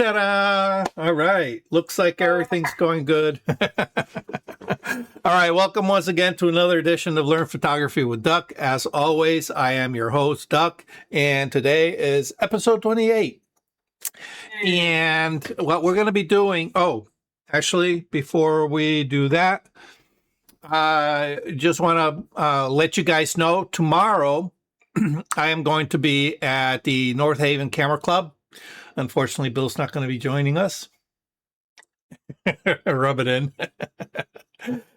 Ta-da! All right. Looks like everything's going good. All right. Welcome once again to another edition of Learn Photography with Duck. As always, I am your host, Duck, and today is episode 28. And what we're going to be doing... Oh, actually, before we do that, I just want to let you guys know, tomorrow I am going to be at the North Haven Camera Club. Unfortunately, Bill's not going to be joining us. Rub it in.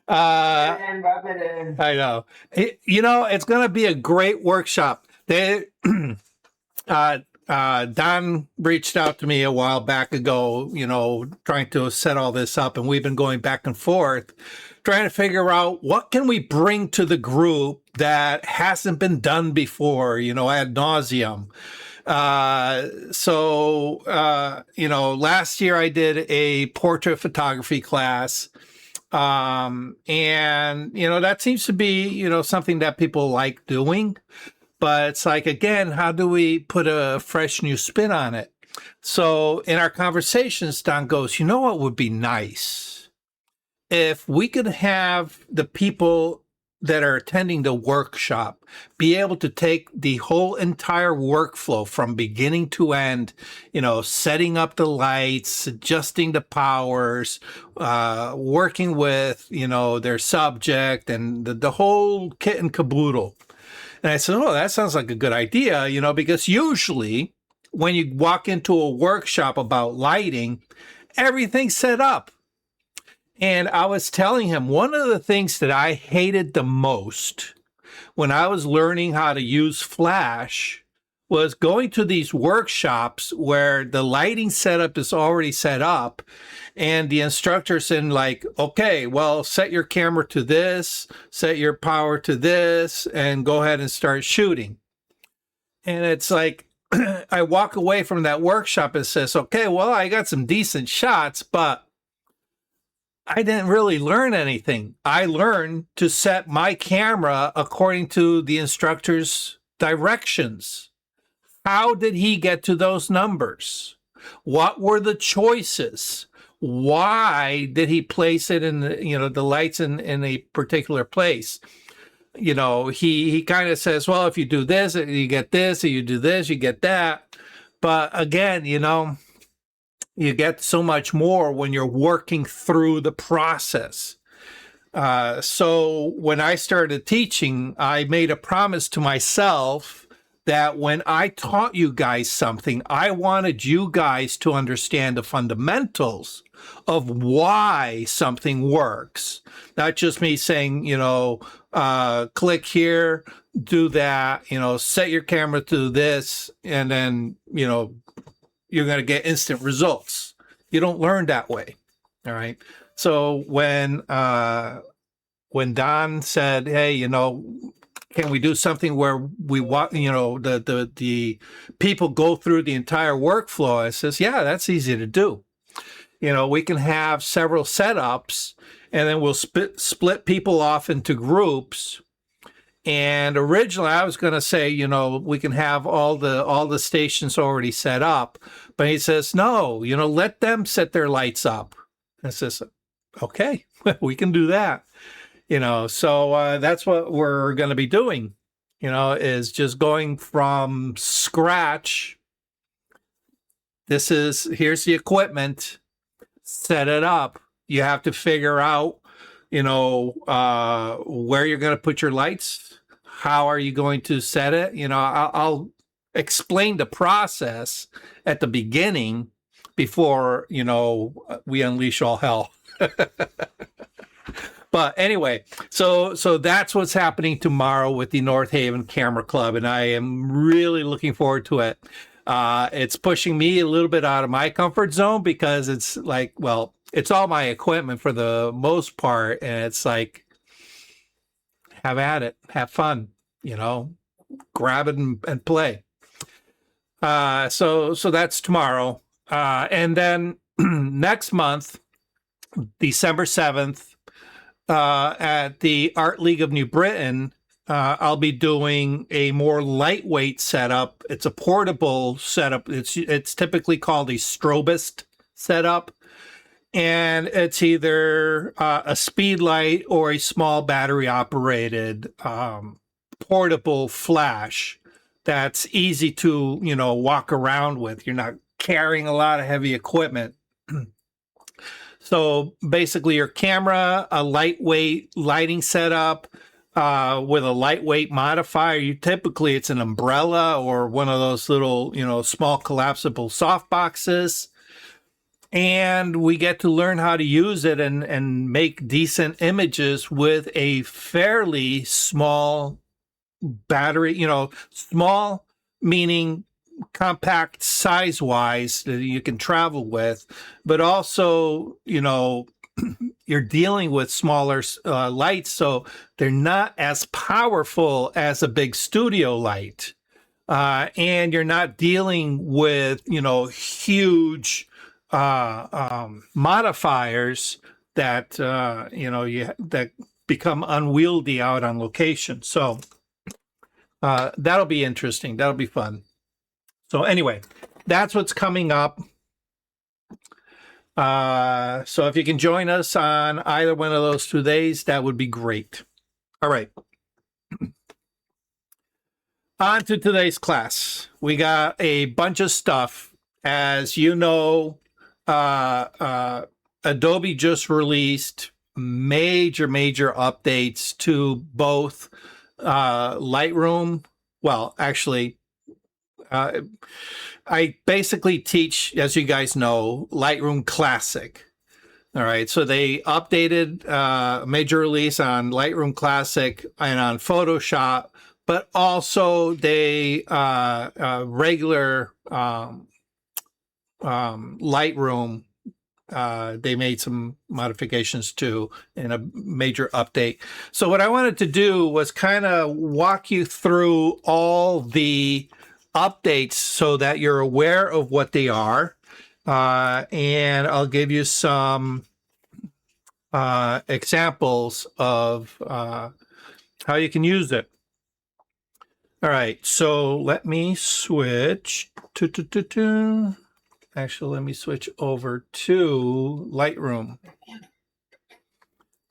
Rub it in. I know. It's going to be a great workshop. Don reached out to me a while back ago, trying to set all this up, and we've been going back and forth, trying to figure out what can we bring to the group that hasn't been done before, ad nauseum. Last year I did a portrait photography class. And that seems to be, something that people like doing, but it's like, again, how do we put a fresh new spin on it? So in our conversations, Don goes, what would be nice if we could have the people that are attending the workshop be able to take the whole entire workflow from beginning to end, setting up the lights, adjusting the powers, working with, their subject and the whole kit and caboodle. And I said, that sounds like a good idea, because usually when you walk into a workshop about lighting, everything's set up. And I was telling him one of the things that I hated the most when I was learning how to use flash was going to these workshops where the lighting setup is already set up and the instructor's in like, okay, well, set your camera to this, set your power to this, and go ahead and start shooting. And it's like, I walk away from that workshop and says, okay, well, I got some decent shots, but I didn't really learn anything. I learned to set my camera according to the instructor's directions. How did he get to those numbers? What were the choices? Why did he place it in the lights in a particular place? He kind of says, well, if you do this, you get this, or you do this, you get that. But again, you get so much more when you're working through the process. So when I started teaching, I made a promise to myself that when I taught you guys something, I wanted you guys to understand the fundamentals of why something works. Not just me saying, click here, do that, set your camera to this, and then, you're going to get instant results. You don't learn that way. All right. So when Don said, hey, can we do something where we want, the people go through the entire workflow? I says, yeah, that's easy to do. We can have several setups and then we'll split people off into groups. And originally I was going to say, we can have all the stations already set up, but he says, no, let them set their lights up. I says, okay, we can do that. So that's what we're going to be doing, is just going from scratch. Here's the equipment, set it up. You have to figure out, where you're going to put your lights. How are you going to set it? I'll explain the process at the beginning before, we unleash all hell. But anyway, so that's what's happening tomorrow with the North Haven Camera Club, and I am really looking forward to it. It's pushing me a little bit out of my comfort zone because it's like, well, it's all my equipment for the most part, and it's like, have at it, have fun, grab it and play. So that's tomorrow. And then next month, December 7th, at the Art League of New Britain, I'll be doing a more lightweight setup. It's a portable setup. It's typically called a strobist setup, and it's either a speed light or a small battery operated portable flash that's easy to, walk around with. You're not carrying a lot of heavy equipment. So basically your camera, a lightweight lighting setup with a lightweight modifier. It's an umbrella or one of those little, small collapsible soft boxes. And we get to learn how to use it and make decent images with a fairly small battery, small meaning compact size wise that you can travel with, but also, you're dealing with smaller lights, so they're not as powerful as a big studio light. And you're not dealing with, huge modifiers that, that become unwieldy out on location. So that'll be interesting. That'll be fun. So anyway, that's what's coming up. So if you can join us on either one of those 2 days, that would be great. All right. On to today's class. We got a bunch of stuff. As you know, Adobe just released major updates to both Lightroom. Well, actually, I basically teach, as you guys know, Lightroom Classic. All right, so they updated major release on Lightroom Classic and on Photoshop, but also they regular Lightroom. They made some modifications too in a major update. So what I wanted to do was kind of walk you through all the updates so that you're aware of what they are. And I'll give you some examples of how you can use it. All right, so let me switch to actually, let me switch over to Lightroom.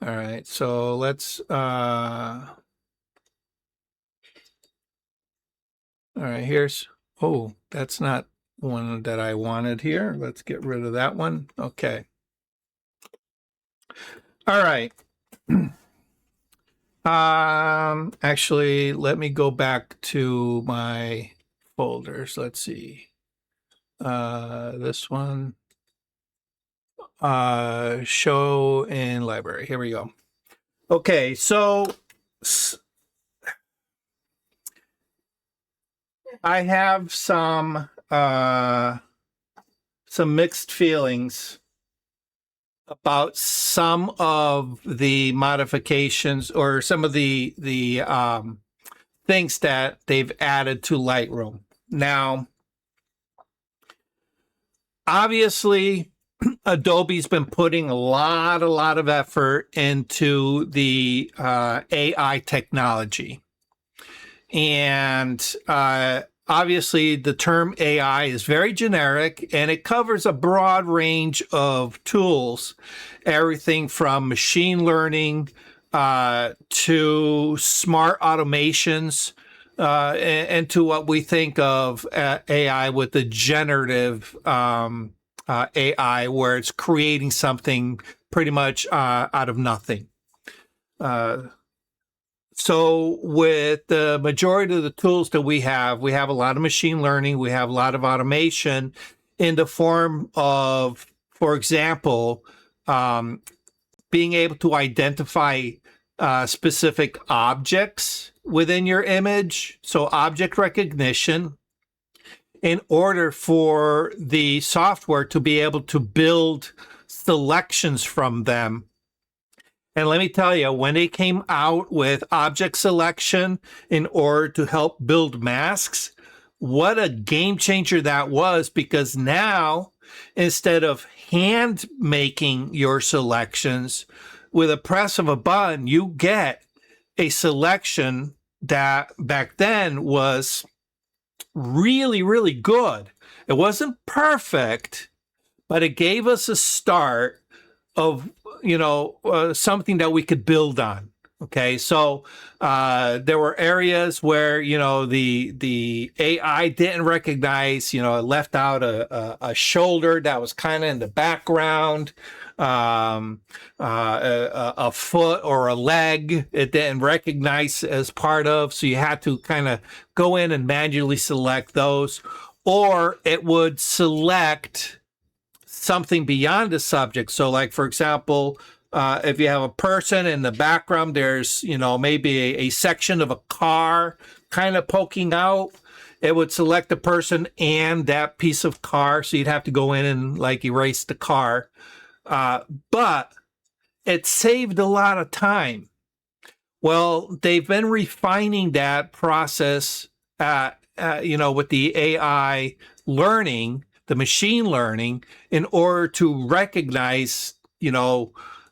All right, so let's all right, that's not one that I wanted here. Let's get rid of that one. Okay. All right. Actually, let me go back to my folders. Let's see. This one. Show in library. Here we go. Okay, so I have some mixed feelings about some of the modifications or some of the things that they've added to Lightroom. Now, obviously, Adobe's been putting a lot of effort into the AI technology. And obviously, the term AI is very generic, and it covers a broad range of tools, everything from machine learning to smart automations and to what we think of AI with the generative AI, where it's creating something pretty much out of nothing. So with the majority of the tools that we have a lot of machine learning, we have a lot of automation in the form of, for example, being able to identify specific objects within your image. So object recognition, in order for the software to be able to build selections from them. And let me tell you, when they came out with object selection in order to help build masks, what a game changer that was, because now, instead of hand making your selections, with a press of a button, you get a selection that back then was really, really good. It wasn't perfect, but it gave us a start of, something that we could build on. Okay, so there were areas where the AI didn't recognize, it left out a shoulder that was kind of in the background, a foot or a leg it didn't recognize as part of, so you had to kind of go in and manually select those, or it would select something beyond the subject. So like, for example, if you have a person in the background, there's, maybe a section of a car kind of poking out. It would select the person and that piece of car. So you'd have to go in and like erase the car. But it saved a lot of time. Well, they've been refining that process, with the AI learning, the machine learning, in order to recognize,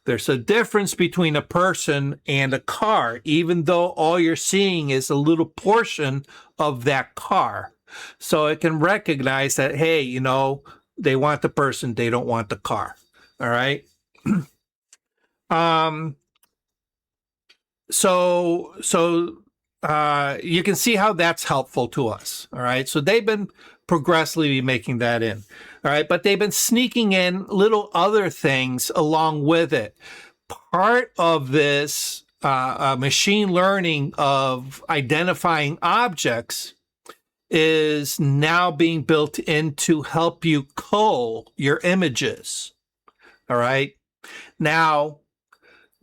there's a difference between a person and a car, even though all you're seeing is a little portion of that car. So it can recognize that, hey, they want the person, they don't want the car. All right. So you can see how that's helpful to us. All right. So they've been progressively making that in. All right. But they've been sneaking in little other things along with it. Part of this machine learning of identifying objects is now being built in to help you cull your images. All right. Now,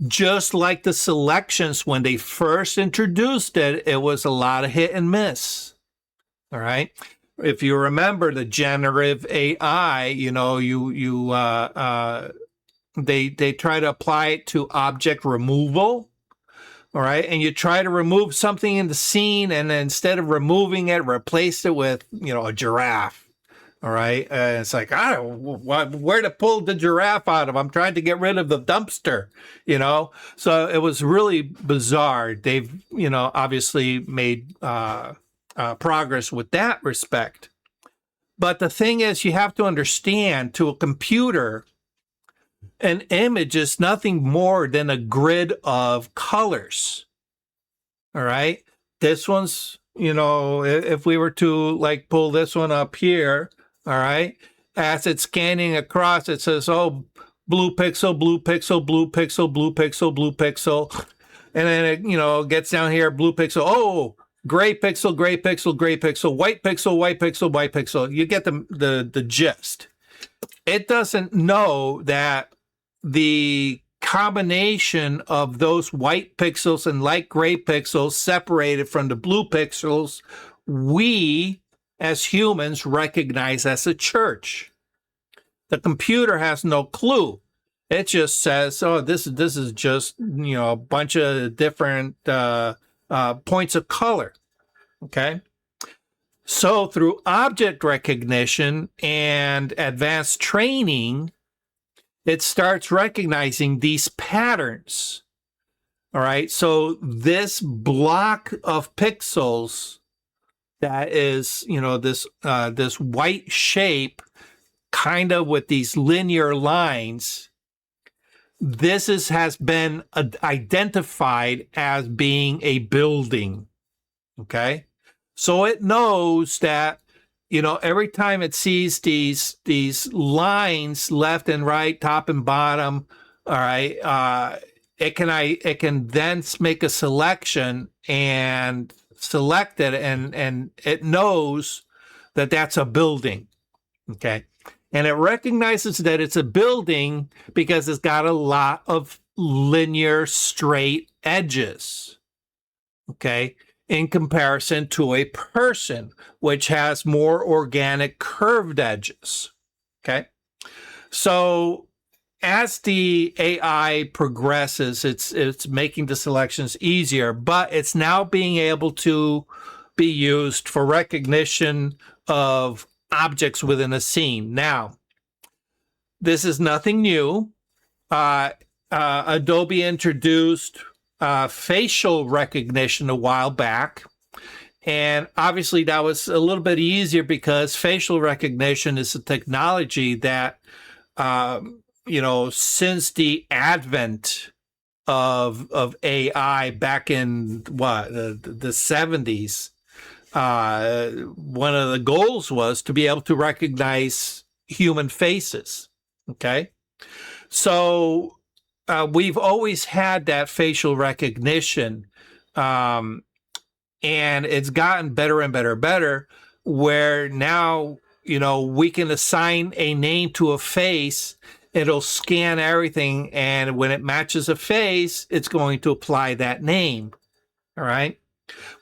just like the selections, when they first introduced it, it was a lot of hit and miss. All right. If you remember the generative AI, they try to apply it to object removal. All right. And you try to remove something in the scene, and then instead of removing it, replace it with, a giraffe. All right. It's like, I don't know where to pull the giraffe out of. I'm trying to get rid of the dumpster, So it was really bizarre. They've, obviously made progress with that respect. But the thing is, you have to understand, to a computer, an image is nothing more than a grid of colors. All right. This one's, if we were to like pull this one up here, all right, as it's scanning across, it says, oh, blue pixel, blue pixel, blue pixel, blue pixel, blue pixel. And then it, gets down here, blue pixel, oh, gray pixel, gray pixel, gray pixel, white pixel, white pixel, white pixel. You get the gist. It doesn't know that the combination of those white pixels and light gray pixels separated from the blue pixels, we as humans recognize as a church. The computer has no clue. It just says, oh, this is just, a bunch of different points of color. Okay. So through object recognition and advanced training, it starts recognizing these patterns. All right. So this block of pixels that is, this white shape, kind of with these linear lines, has been identified as being a building. Okay. So it knows that, every time it sees these lines left and right, top and bottom, all right, it can then make a selection and select it, and it knows that that's a building. Okay. And it recognizes that it's a building because it's got a lot of linear straight edges. Okay. In comparison to a person, which has more organic curved edges. Okay. So as the AI progresses, it's making the selections easier, but it's now being able to be used for recognition of objects within a scene. Now, this is nothing new. Adobe introduced facial recognition a while back. And obviously that was a little bit easier because facial recognition is a technology that, since the advent of AI back in the 70s, one of the goals was to be able to recognize human faces. Okay. So we've always had that facial recognition. And it's gotten better and better and better, where now, we can assign a name to a face. It'll scan everything. And when it matches a face, it's going to apply that name. All right.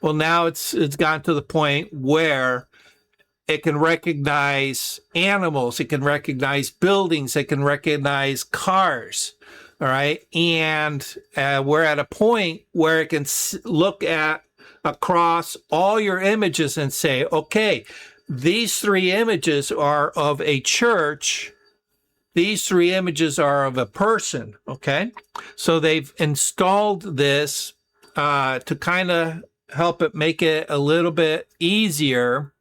Well, now it's gotten to the point where it can recognize animals. It can recognize buildings. It can recognize cars. All right. And we're at a point where it can look at across all your images and say, okay, these 3 images are of a church. These 3 images are of a person. Okay. So they've installed this to kind of help it make it a little bit easier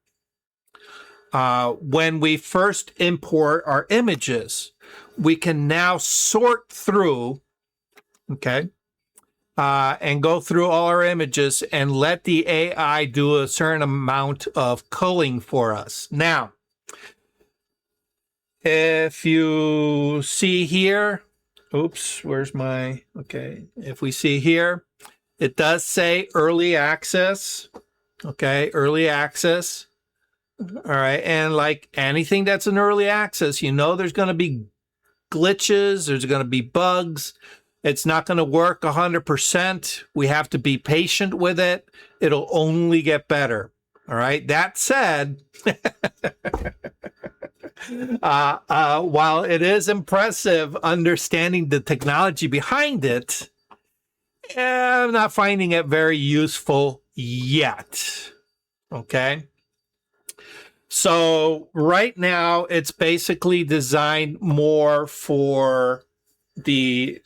when we first import our images. We can now sort through, okay, and go through all our images and let the AI do a certain amount of culling for us. Now, if you see here, oops, where's my, okay, if we see here, it does say early access, okay, early access. All right, and like anything that's an early access, there's going to be glitches, there's going to be bugs. It's not going to work 100%. We have to be patient with it. It'll only get better. All right. That said, while it is impressive understanding the technology behind it, I'm not finding it very useful yet. Okay. So right now, it's basically designed more for the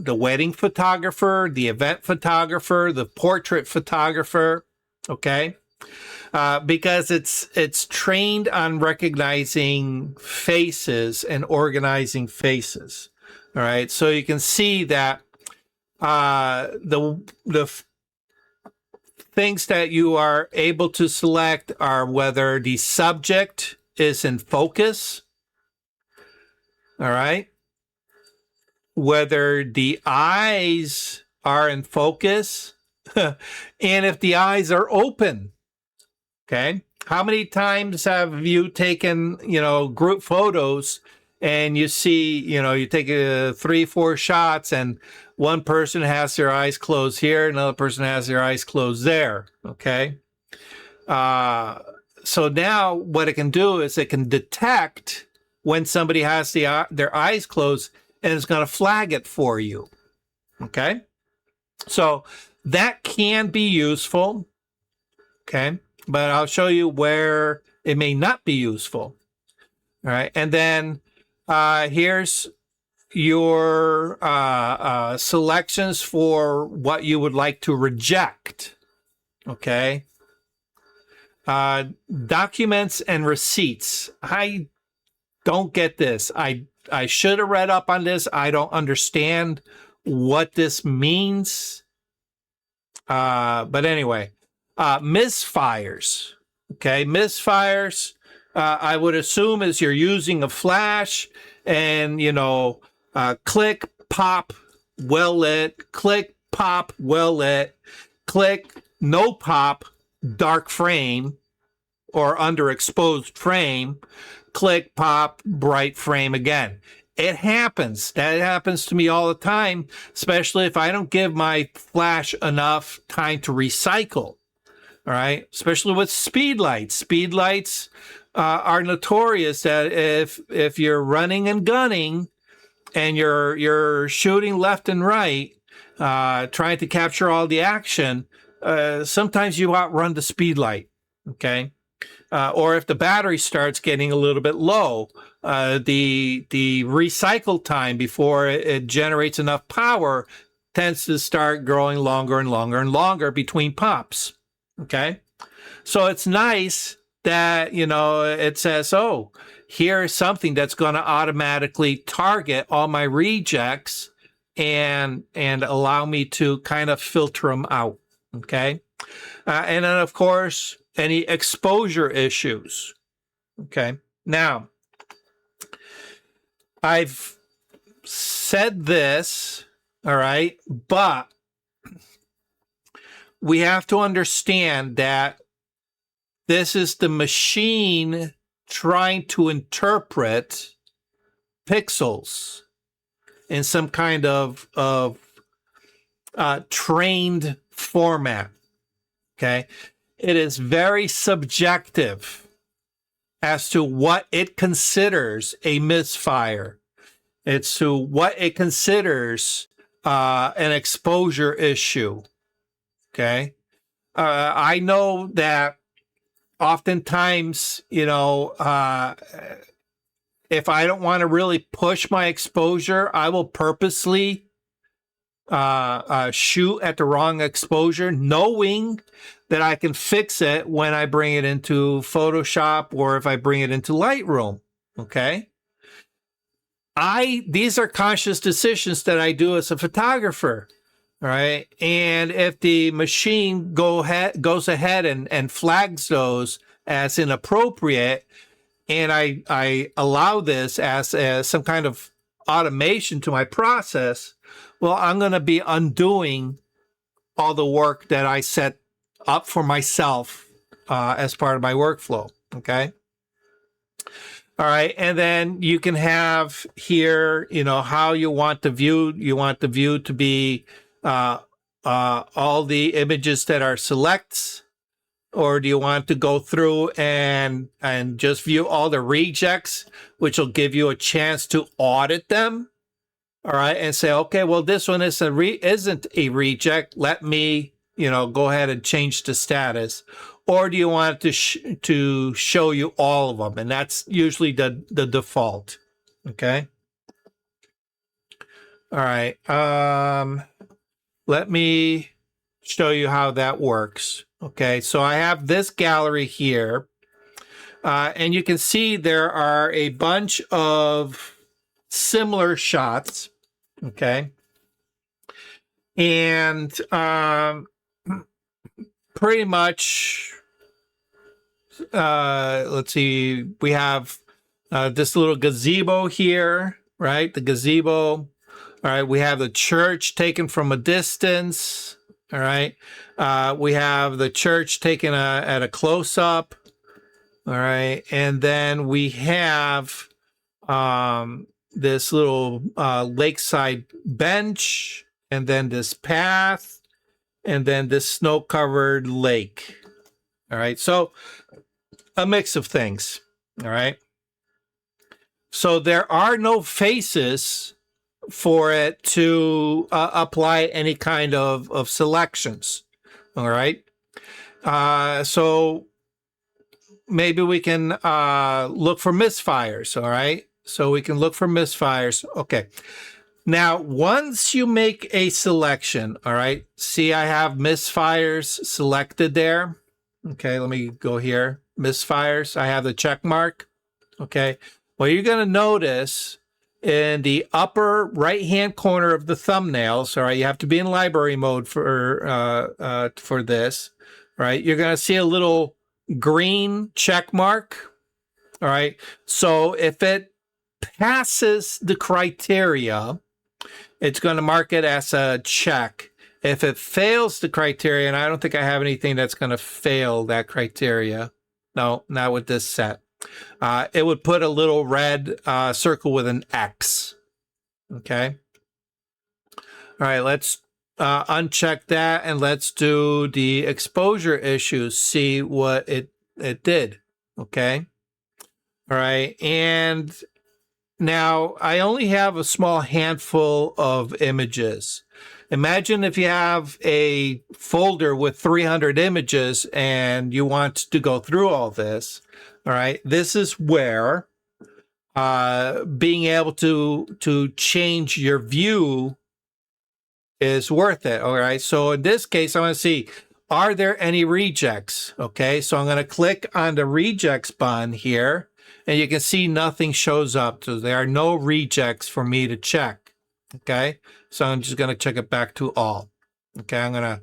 wedding photographer, the event photographer, the portrait photographer, okay? Because it's trained on recognizing faces and organizing faces. All right, so you can see that the things that you are able to select are whether the subject is in focus. All right. Whether the eyes are in focus and if the eyes are open. Okay. How many times have you taken, group photos and you see, you take 3-4 shots and one person has their eyes closed here, another person has their eyes closed there. Okay. So now what it can do is it can detect when somebody has their eyes closed, and it's going to flag it for you. Okay. So that can be useful. Okay. But I'll show you where it may not be useful. All right. And then here's your selections for what you would like to reject. Okay. Documents and receipts. I don't get this. I should have read up on this. I don't understand what this means. But anyway, misfires. Okay, misfires, I would assume is you're using a flash and, click, pop, well lit, click, pop, well lit, click, no pop, dark frame or underexposed frame, click, pop, bright frame again. It happens. That happens to me all the time, especially if I don't give my flash enough time to recycle. All right, especially with speed lights. Speed lights are notorious that if you're running and gunning and you're shooting left and right, trying to capture all the action, sometimes you outrun the speed light. Okay. Or if the battery starts getting a little bit low, the recycle time before it generates enough power tends to start growing longer and longer and longer between pops. Okay. So it's nice that, you know, it says, oh, here's something that's going to automatically target all my rejects and allow me to kind of filter them out. Okay. And then, of course, any exposure issues. Okay. Now, I've said this, all right, but we have to understand that this is the machine trying to interpret pixels in some kind of trained format. Okay. It is very subjective as to what it considers a misfire. It's to what it considers an exposure issue. Okay. I know that oftentimes, you know, if I don't want to really push my exposure, I will purposely shoot at the wrong exposure, knowing that I can fix it when I bring it into Photoshop or if I bring it into Lightroom. Okay. These are conscious decisions that I do as a photographer. All right. And if the machine goes ahead and flags those as inappropriate, and I allow this as some kind of automation to my process, well, I'm going to be undoing all the work that I set up for myself as part of my workflow. Okay. All right. And then you can have here, you know, how you want the view. You want the view to be all the images that are selects, or do you want to go through and just view all the rejects, which will give you a chance to audit them? All right. And say, okay, well, this one isn't a reject. Let me, you know, go ahead and change the status. Or do you want it to show you all of them? And that's usually the default. Okay. All right. Let me show you how that works. Okay. So I have this gallery here. And you can see there are a bunch of similar shots. Okay. And pretty much, let's see, we have this little gazebo here, right? The gazebo. All right. We have the church taken from a distance. All right. We have the church taken at a close up. All right. And then we have this little lakeside bench, and then this path, and then this snow-covered lake. All right. So a mix of things. All right. So there are no faces for it to apply any kind of selections. All right. So maybe we can look for misfires. All right. So we can look for misfires. Okay. Now, once you make a selection, all right, see, I have misfires selected there. Okay, let me go here. Misfires, I have the check mark. Okay, well, you're going to notice in the upper right-hand corner of the thumbnails, all right, you have to be in library mode for this, right? You're going to see a little green check mark, all right? So if it passes the criteria, it's going to mark it as a check. If it fails the criteria, and I don't think I have anything that's going to fail that criteria. No, not with this set. It would put a little red circle with an X. Okay. All right, let's uncheck that, and let's do the exposure issues, see what it did. Okay. All right, and now, I only have a small handful of images. Imagine if you have a folder with 300 images and you want to go through all this. All right. This is where being able to change your view is worth it. All right. So in this case, I want to see, are there any rejects? Okay. So I'm going to click on the rejects button here, and you can see nothing shows up. So there are no rejects for me to check. Okay. So I'm just going to check it back to all. Okay. All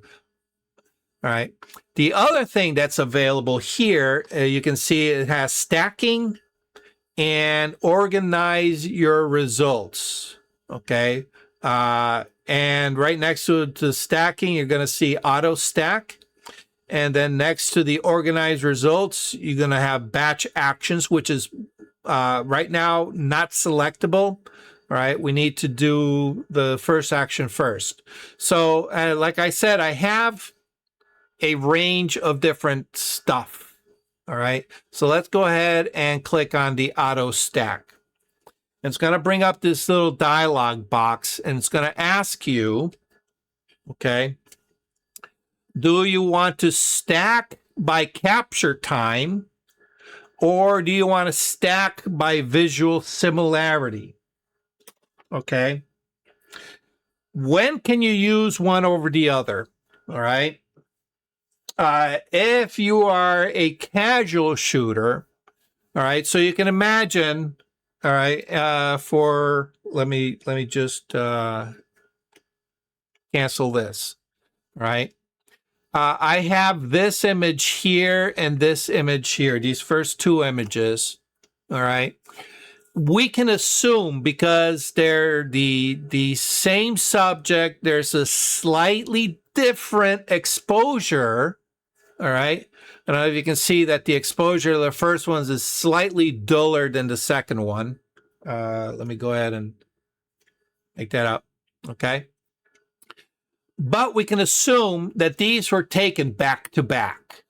right. The other thing that's available here, you can see it has stacking and organize your results. Okay. And right next to the stacking, you're going to see auto stack. And then next to the organized results, you're going to have batch actions, which is right now not selectable. All right. We need to do the first action first. So like I said, I have a range of different stuff. All right. So let's go ahead and click on the auto stack. It's going to bring up this little dialog box, and it's going to ask you, okay, do you want to stack by capture time, or do you want to stack by visual similarity? Okay. When can you use one over the other? All right. If you are a casual shooter, all right, so you can imagine, all right, let me just cancel this, right? I have this image here and this image here, these first two images, all right? We can assume, because they're the same subject, there's a slightly different exposure, all right? I don't know if you can see that the exposure of the first one is slightly duller than the second one. Let me go ahead and make that up, okay? But we can assume that these were taken back to back,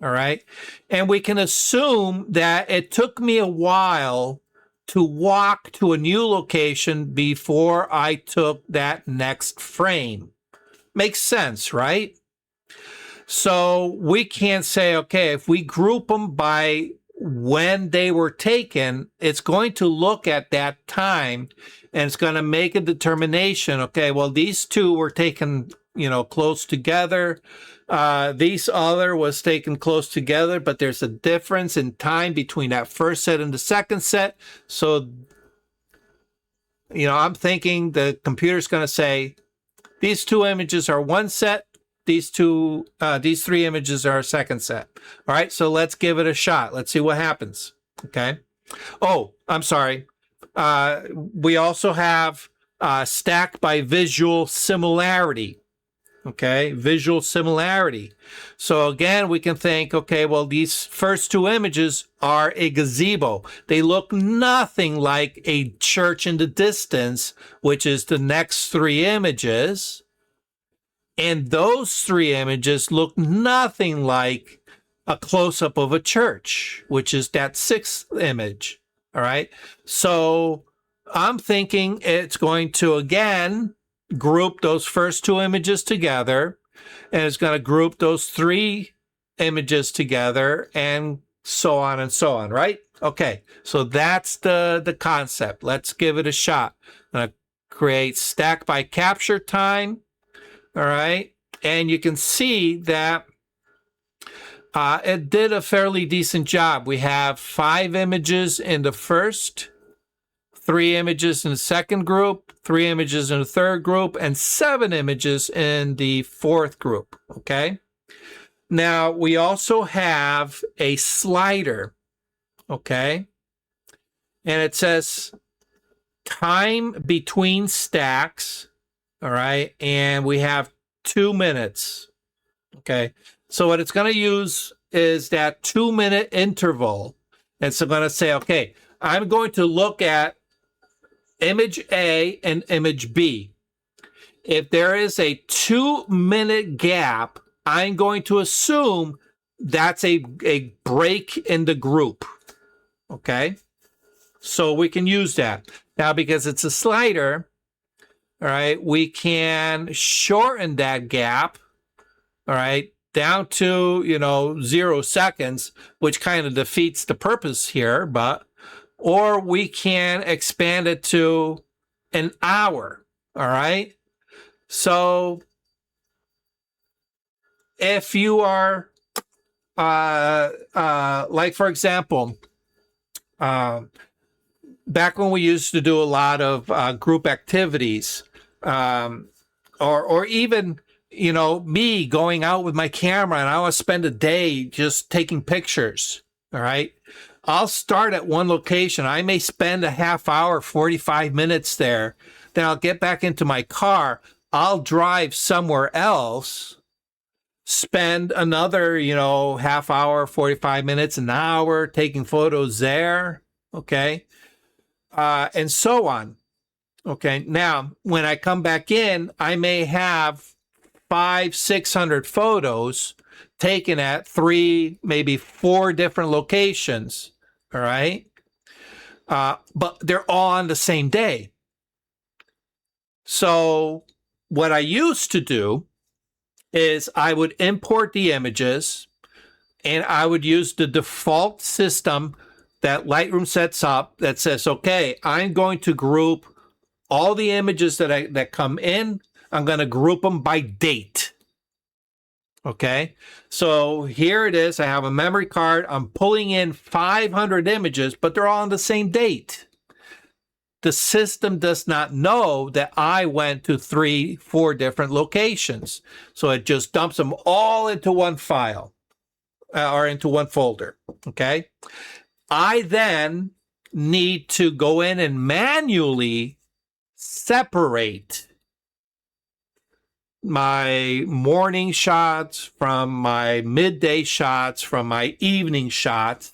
all right? And we can assume that it took me a while to walk to a new location before I took that next frame. Makes sense, right? So we can't say, okay, if we group them by when they were taken, it's going to look at that time and it's going to make a determination. Okay, well, these two were taken, close together. These other was taken close together, but there's a difference in time between that first set and the second set. So, I'm thinking the computer's going to say, these two images are one set. These three images are a second set. All right, so let's give it a shot. Let's see what happens. Okay. Oh, I'm sorry. We also have stack by visual similarity. Okay, visual similarity. So again, we can think, okay, well, these first two images are a gazebo. They look nothing like a church in the distance, which is the next three images. And those three images look nothing like a close-up of a church, which is that sixth image. All right. So I'm thinking it's going to, again, group those first two images together, and it's going to group those three images together, and so on, right? Okay. So that's the concept. Let's give it a shot. I'm going to create stack by capture time. All right. And you can see that it did a fairly decent job. We have 5 images in the first, 3 images in the second group, 3 images in the third group, and 7 images in the fourth group. Okay. Now we also have a slider. Okay. And it says time between stacks. All right. And we have 2 minutes. Okay. So what it's going to use is that 2-minute interval. And so I'm going to say, okay, I'm going to look at image A and image B. If there is a 2-minute gap, I'm going to assume that's a break in the group. Okay. So we can use that. Now, because it's a slider, all right, we can shorten that gap, all right, down to, 0 seconds, which kind of defeats the purpose here, or we can expand it to an hour, all right? So if you are, like, for example, back when we used to do a lot of group activities, or even, you know, me going out with my camera and I want to spend a day just taking pictures. All right. I'll start at one location. I may spend a half hour, 45 minutes there. Then I'll get back into my car. I'll drive somewhere else, spend another, you know, half hour, 45 minutes, an hour taking photos there. Okay. And so on. Okay. Now, when I come back in, I may have 500-600 photos taken at 3, maybe 4 different locations. All right. But they're all on the same day. So what I used to do is I would import the images and I would use the default system that Lightroom sets up that says, okay, I'm going to group all the images that come in. I'm going to group them by date. Okay, so here it is. I have a memory card. I'm pulling in 500 images, but they're all on the same date. The system does not know that I went to 3-4 different locations. So it just dumps them all into one file or into one folder. Okay, I then need to go in and manually separate my morning shots from my midday shots from my evening shots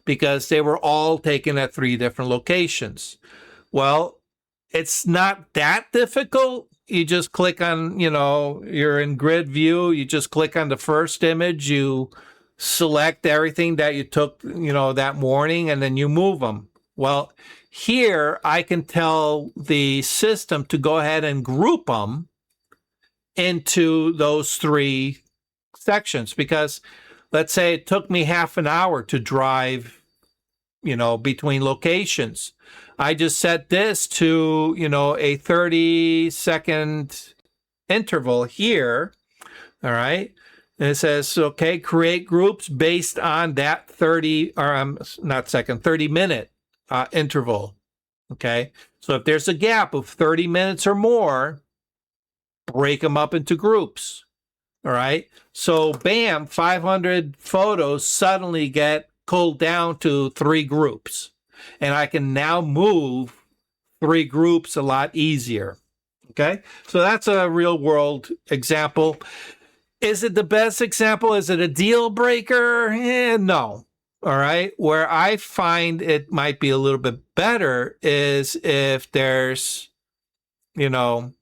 because they were all taken at 3 different locations. Well, it's not that difficult. You just click on, you know, you're in grid view. You just click on the first image. You select everything that you took, you know, that morning, and then you move them. Well, here I can tell the system to go ahead and group them into those 3 sections, because let's say it took me half an hour to drive, you know, between locations. I just set this to, you know, a 30-second interval here. All right. And it says, okay, create groups based on that 30-minute interval. Okay. So if there's a gap of 30 minutes or more, break them up into groups. All right. So bam, 500 photos suddenly get culled down to 3 groups. And I can now move 3 groups a lot easier. Okay. So that's a real world example. Is it the best example? Is it a deal breaker? No. All right. Where I find it might be a little bit better is if there's, you know,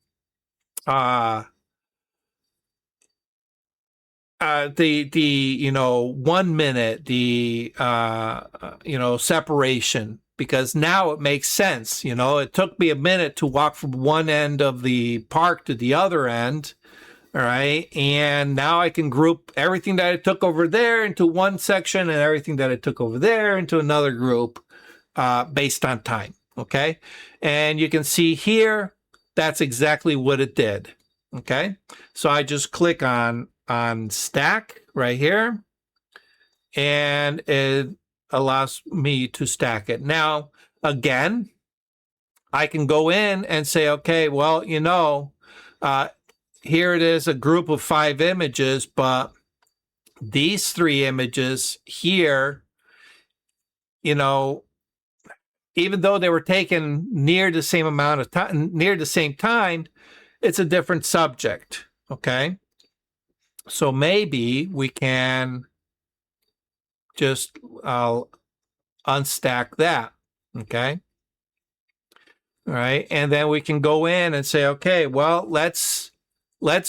you know, 1 minute, you know, separation, because now it makes sense. You know, it took me a minute to walk from one end of the park to the other end. All right. And now I can group everything that I took over there into one section and everything that I took over there into another group based on time. Okay. And you can see here, that's exactly what it did. Okay. So I just click on stack right here, and it allows me to stack it. Now, again, I can go in and say, okay, well, you know, here it is, a group of 5 images, but these 3 images here, you know, even though they were taken near the same amount of time, near the same time, it's a different subject. Okay. So maybe we can just unstack that. Okay. All right. And then we can go in and say, okay, well, let's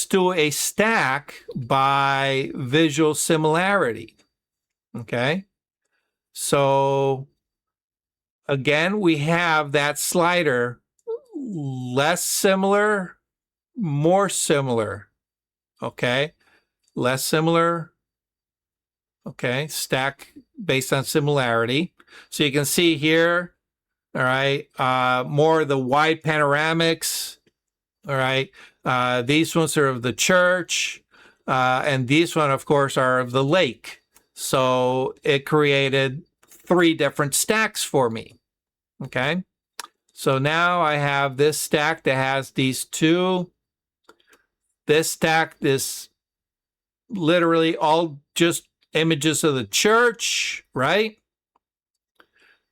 do a stack by visual similarity. Okay. So again, we have that slider, less similar, more similar. Okay. Less similar. Okay. Stack based on similarity. So you can see here, all right, more of the wide panoramics. All right. These ones are of the church, and these one, of course, are of the lake. So it created 3 different stacks for me. Okay. So now I have this stack that has these 2. This stack is literally all just images of the church, right?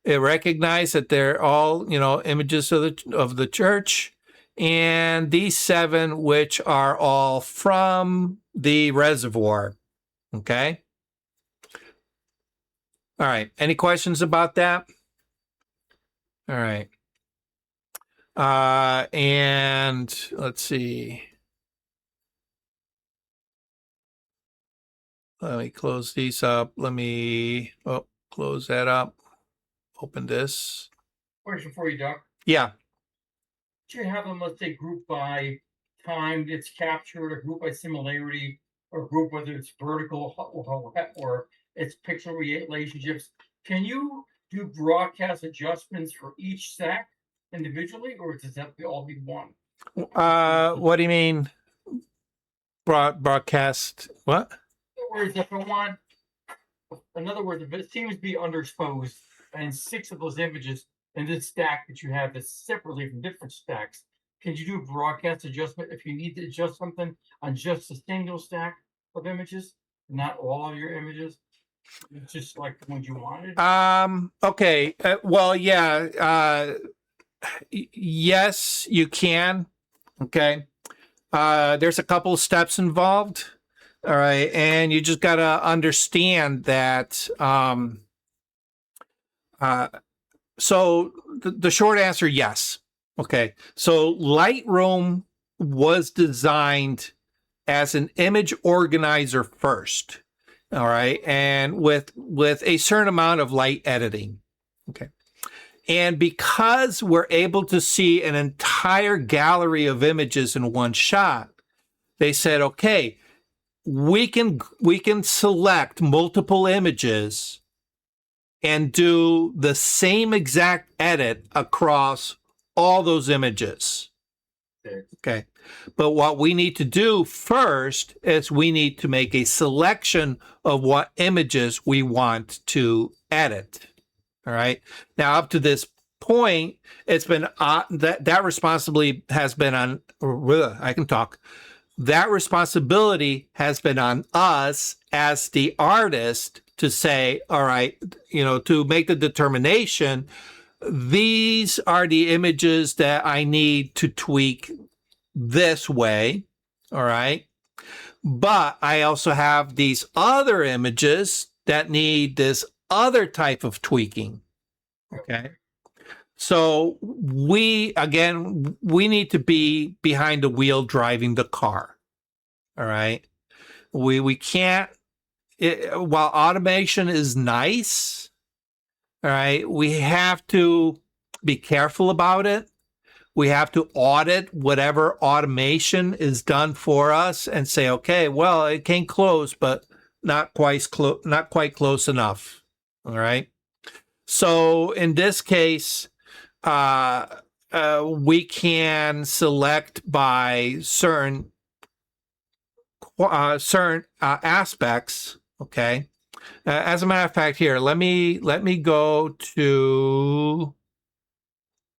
It recognized that they're all, images of the church. And these 7, which are all from the reservoir. Okay. All right. Any questions about that? All right. And let's see. Let me close these up. Let me close that up. Open this. Question for you, Doc. Yeah. Do you have them, let's say, group by time it's captured, or group by similarity, or group whether it's vertical or it's pixel relationships? Can you do broadcast adjustments for each stack individually, or does that all be one? What do you mean? Broadcast what? In other words, if I want, in other words, if it seems to be underexposed and 6 of those images in this stack that you have that's separately from different stacks, can you do a broadcast adjustment if you need to adjust something on just a single stack of images, not all of your images, just like the ones you wanted? Okay. Well, yeah. Yes, you can. Okay. There's a couple of steps involved. All right. And you just got to understand that. So the short answer, yes. Okay. So Lightroom was designed as an image organizer first. All right. And with a certain amount of light editing. Okay. And because we're able to see an entire gallery of images in one shot, they said, okay, we can select multiple images and do the same exact edit across all those images. Okay. But what we need to do first is we need to make a selection of what images we want to edit. All right. Now, up to this point, it's been that responsibility has been on. I can talk. That responsibility has been on us as the artist to say, all right, to make the determination. These are the images that I need to tweak this way. All right. But I also have these other images that need this other type of tweaking. Okay. So we need to be behind the wheel driving the car. All right. We can't, while automation is nice, all right, we have to be careful about it. We have to audit whatever automation is done for us and say, okay, well, it came close, but not quite close enough. All right. So in this case, we can select by certain aspects. Okay. As a matter of fact, here, let me go to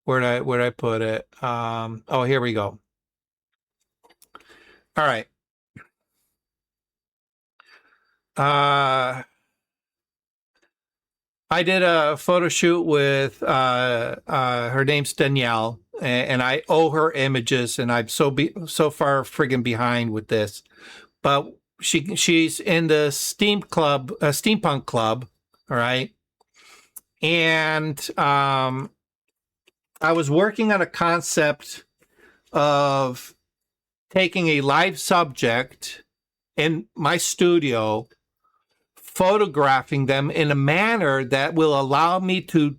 where'd I put it? Oh, here we go. All right. I did a photo shoot with her name's Danielle, and I owe her images, and I'm so far friggin' behind with this. But she's in the steampunk club, all right. And I was working on a concept of taking a live subject in my studio, photographing them in a manner that will allow me to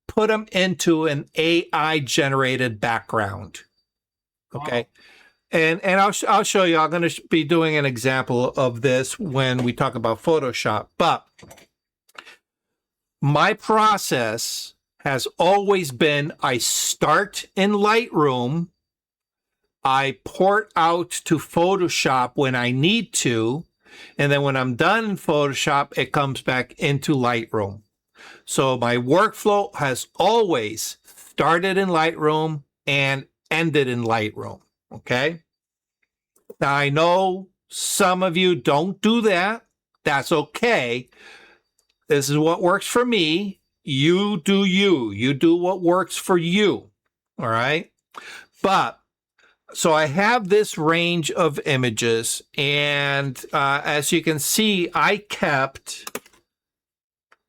put them into an AI generated background. Okay. And I'll show you. I'm going to be doing an example of this when we talk about Photoshop. But my process has always been I start in Lightroom, I port out to Photoshop when I need to, and then when I'm done in Photoshop, it comes back into Lightroom. So my workflow has always started in Lightroom and ended in Lightroom, okay? Now, I know some of you don't do that. That's okay. This is what works for me. You do you. You do what works for you, all right? But so I have this range of images, and as you can see, I kept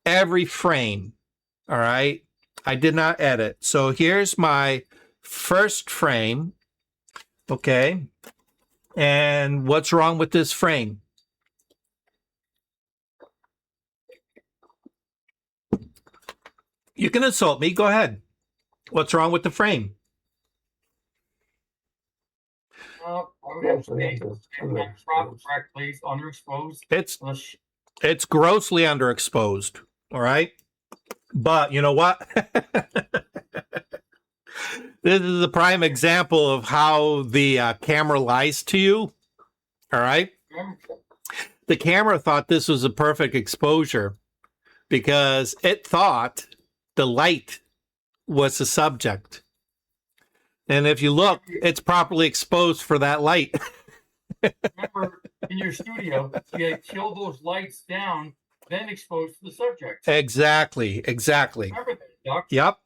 every frame, all right? I did not edit. So here's my first frame, okay? And what's wrong with this frame? You can insult me. Go ahead. What's wrong with the frame? I would say it's crop correctly, it's underexposed. It's grossly underexposed. All right. But you know what? This is a prime example of how the camera lies to you. All right. The camera thought this was a perfect exposure because it thought the light was the subject. And if you look, it's properly exposed for that light. Remember, in your studio, you kill those lights down, then expose to the subject. Exactly. Remember that, Doc? Yep.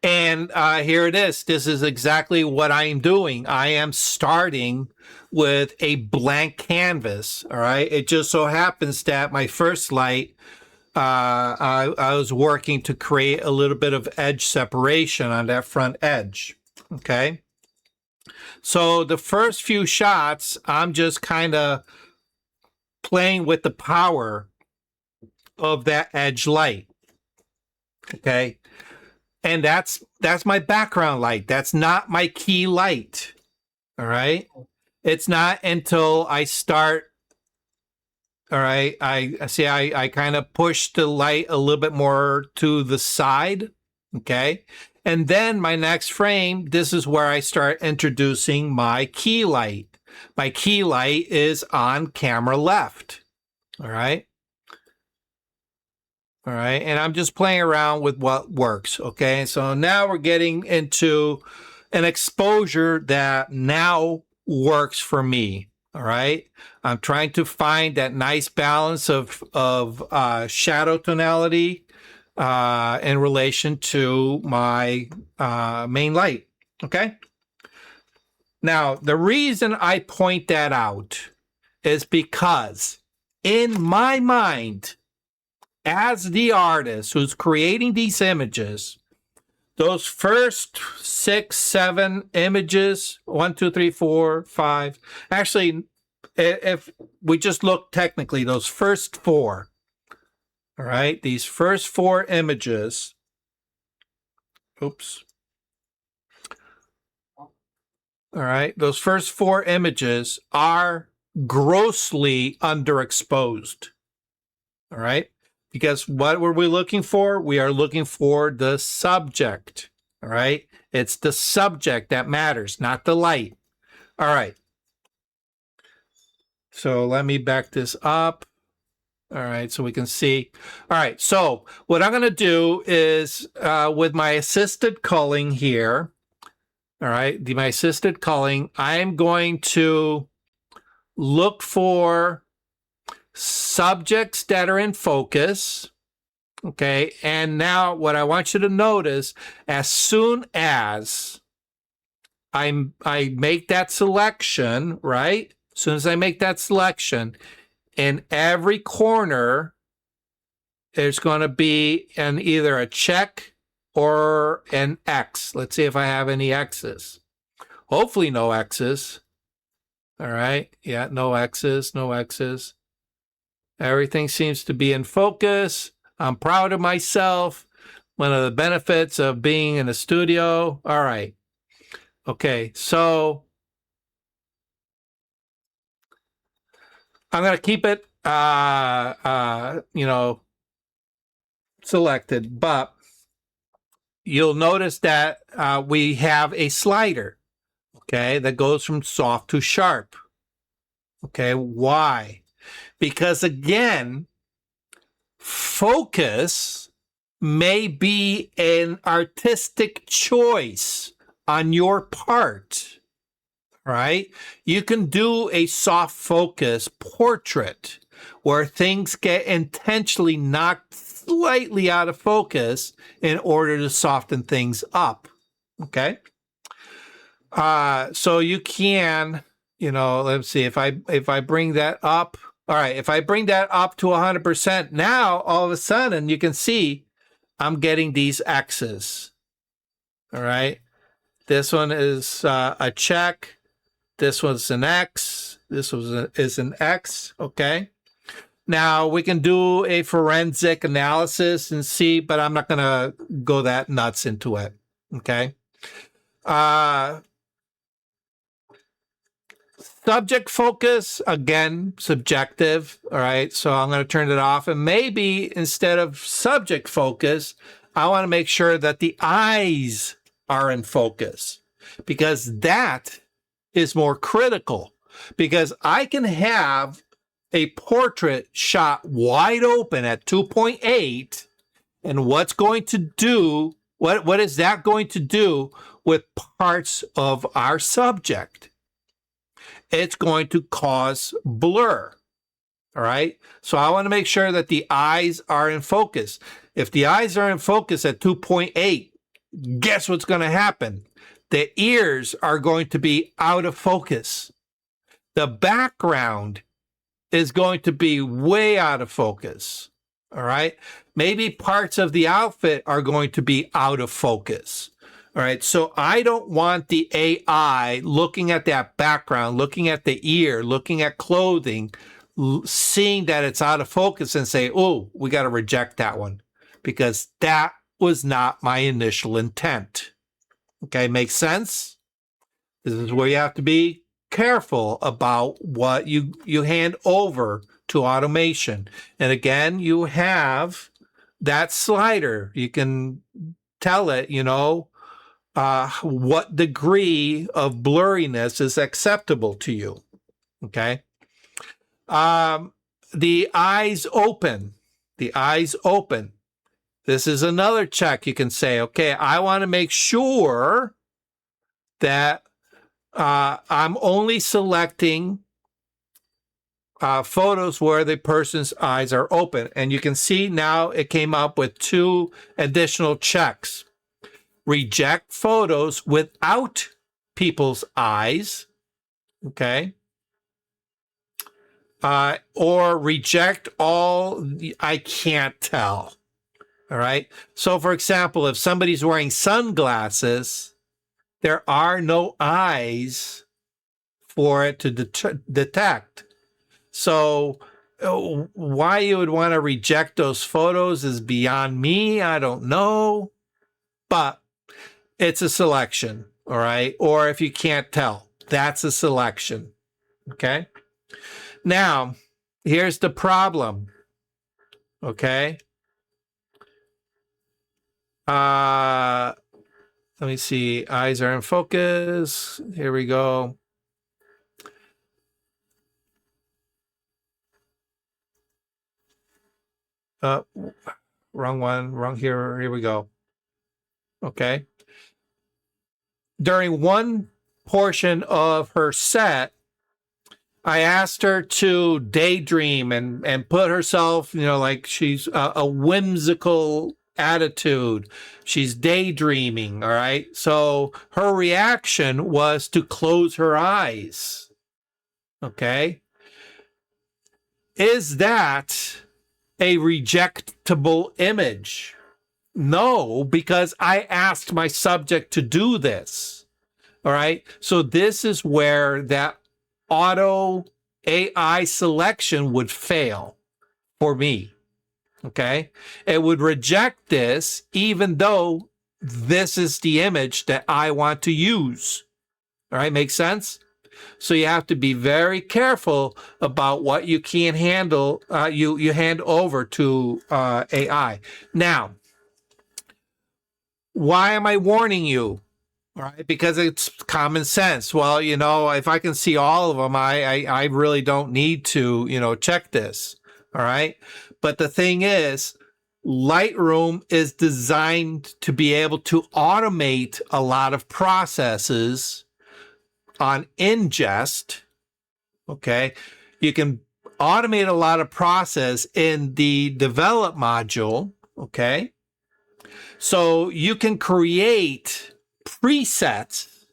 And here it is. This is exactly what I am doing. I am starting with a blank canvas. All right. It just so happens that my first light, I was working to create a little bit of edge separation on that front edge. Okay. So the first few shots, I'm just kind of playing with the power of that edge light. Okay. And that's my background light. That's not my key light. All right. It's not until I start. All right. I see. I kind of push the light a little bit more to the side. Okay. And then my next frame, this is where I start introducing my key light. My key light is on camera left. All right. All right. And I'm just playing around with what works. Okay. So now we're getting into an exposure that now works for me. All right. I'm trying to find that nice balance of shadow tonality in relation to my main light. Okay. Now, the reason I point that out is because in my mind, as the artist who's creating these images, those first 6, 7 images, 1, 2, 3, 4, 5, actually, if we just look technically, those first 4, all right, these first 4 images, oops. All right, those first 4 images are grossly underexposed. All right, because what were we looking for? We are looking for the subject. All right, it's the subject that matters, not the light. All right, so let me back this up. All right, so we can see. All right, so what I'm going to do is with my assisted culling here, all right, my assisted culling, I'm going to look for subjects that are in focus. Okay, and now what I want you to notice, as soon as I make that selection, right? As soon as I make that selection, in every corner, there's going to be either a check or an X. Let's see if I have any X's. Hopefully no X's. All right. Yeah, no X's, no X's. Everything seems to be in focus. I'm proud of myself. One of the benefits of being in a studio. All right. Okay, so I'm going to keep it, selected, but you'll notice that we have a slider. Okay, that goes from soft to sharp. Okay, why? Because again, focus may be an artistic choice on your part, right? You can do a soft focus portrait where things get intentionally knocked slightly out of focus in order to soften things up, okay? So you can, let's see, if I bring that up, all right, if I bring that up to 100%, now all of a sudden you can see I'm getting these X's. All right. This one is a check. This one's an X. This is an X. Okay. Now we can do a forensic analysis and see, but I'm not going to go that nuts into it. Okay. Subject focus, again, subjective. All right. So I'm going to turn it off. And maybe instead of subject focus, I want to make sure that the eyes are in focus, because that is more critical. Because I can have a portrait shot wide open at 2.8. And what is that going to do with parts of our subject? It's going to cause blur. All right. So I want to make sure that the eyes are in focus. If the eyes are in focus at 2.8, guess what's going to happen? The ears are going to be out of focus. The background is going to be way out of focus. All right. Maybe parts of the outfit are going to be out of focus. All right, so I don't want the AI looking at that background, looking at the ear, looking at clothing, seeing that it's out of focus and say, oh, we got to reject that one, because that was not my initial intent. Okay, makes sense? This is where you have to be careful about what you hand over to automation. And again, you have that slider. You can tell it, what degree of blurriness is acceptable to you. Okay. The eyes open. The eyes open. This is another check. You can say, okay, I want to make sure that I'm only selecting photos where the person's eyes are open. And you can see now it came up with 2 additional checks. Reject photos without people's eyes, okay? Or reject all, I can't tell, all right? So, for example, if somebody's wearing sunglasses, there are no eyes for it to detect. So, why you would want to reject those photos is beyond me. I don't know, but it's a selection, all right? Or if you can't tell, that's a selection, okay? Now, here's the problem, okay? Let me see. Eyes are in focus. Here we go. Wrong one. Wrong here. Here we go. Okay. During one portion of her set, I asked her to daydream and put herself, like she's a whimsical attitude. She's daydreaming, all right? So her reaction was to close her eyes, okay? Is that a rejectable image? No, because I asked my subject to do this, all right? So this is where that auto AI selection would fail for me, okay? It would reject this even though this is the image that I want to use, all right? Makes sense? So you have to be very careful about what you can handle, you hand over to AI. Now, why am I warning you? All right, because it's common sense. Well, you know, if I can see all of them, I really don't need to, you know, check this. All right. But the thing is, Lightroom is designed to be able to automate a lot of processes on ingest. Okay. You can automate a lot of process in the develop module. Okay. So you can create presets.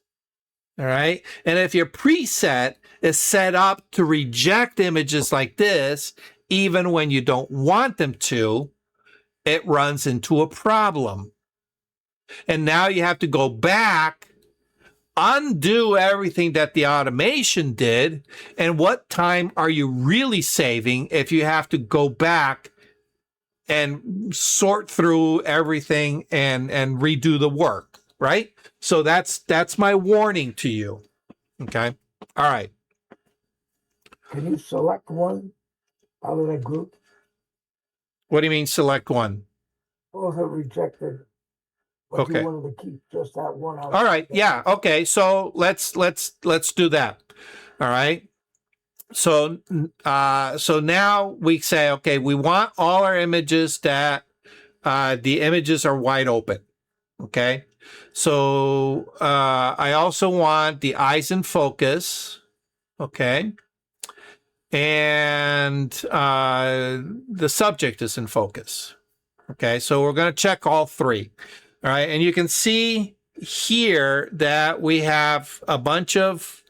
All right. And if your preset is set up to reject images like this, even when you don't want them to, it runs into a problem. And now you have to go back, undo everything that the automation did. And what time are you really saving if you have to go back and sort through everything and redo the work, right? So that's my warning to you. Okay. All right. Can you select one out of that group? What do you mean select one? Those are rejected, but Okay. you wanted to keep just that one out. All right. Yeah. Okay. So let's do that. All right. So so now we say, okay, we want all our images that the images are wide open. Okay. So I also want the eyes in focus. Okay. And the subject is in focus. Okay, so we're going to check all three. All right, and you can see here that we have a bunch of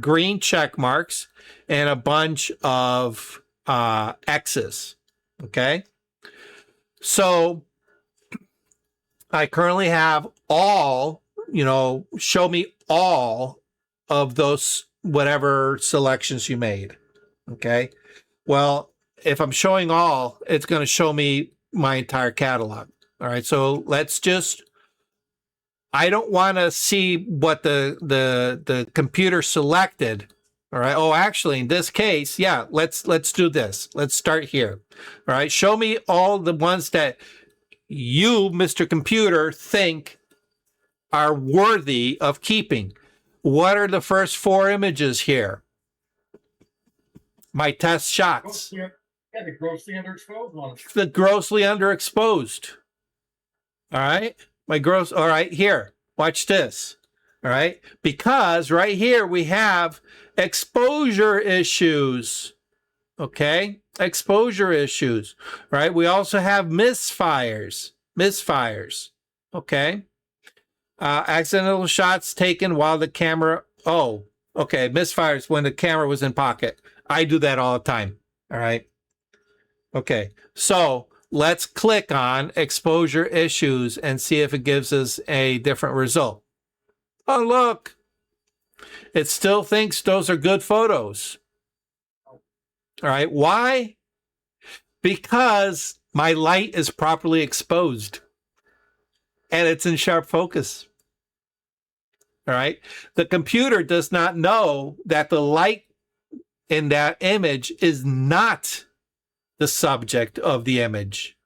green check marks and a bunch of X's. Okay, so I currently have all, you know, show me all of those whatever selections you made. Okay. Well, if I'm showing all, it's going to show me my entire catalog. All right. So let's just, I don't want to see what the computer selected. All right. Oh, actually, in this case, yeah, let's do this. Let's start here. All right. Show me all the ones that you, Mr. Computer, think are worthy of keeping. What are the first four images here? My test shots. Yeah, the grossly underexposed ones. The grossly underexposed. All right. My gross. All right. Here, watch this. All right. Because right here we have exposure issues. Okay. Exposure issues. Right. We also have misfires. Okay. Accidental shots taken while the camera. Oh, okay. Misfires when the camera was in pocket. I do that all the time. All right. Okay. So let's click on exposure issues and see if it gives us a different result. Oh, look. It still thinks those are good photos. All right. Why? Because my light is properly exposed and it's in sharp focus. All right. The computer does not know that the light in that image is not the subject of the image.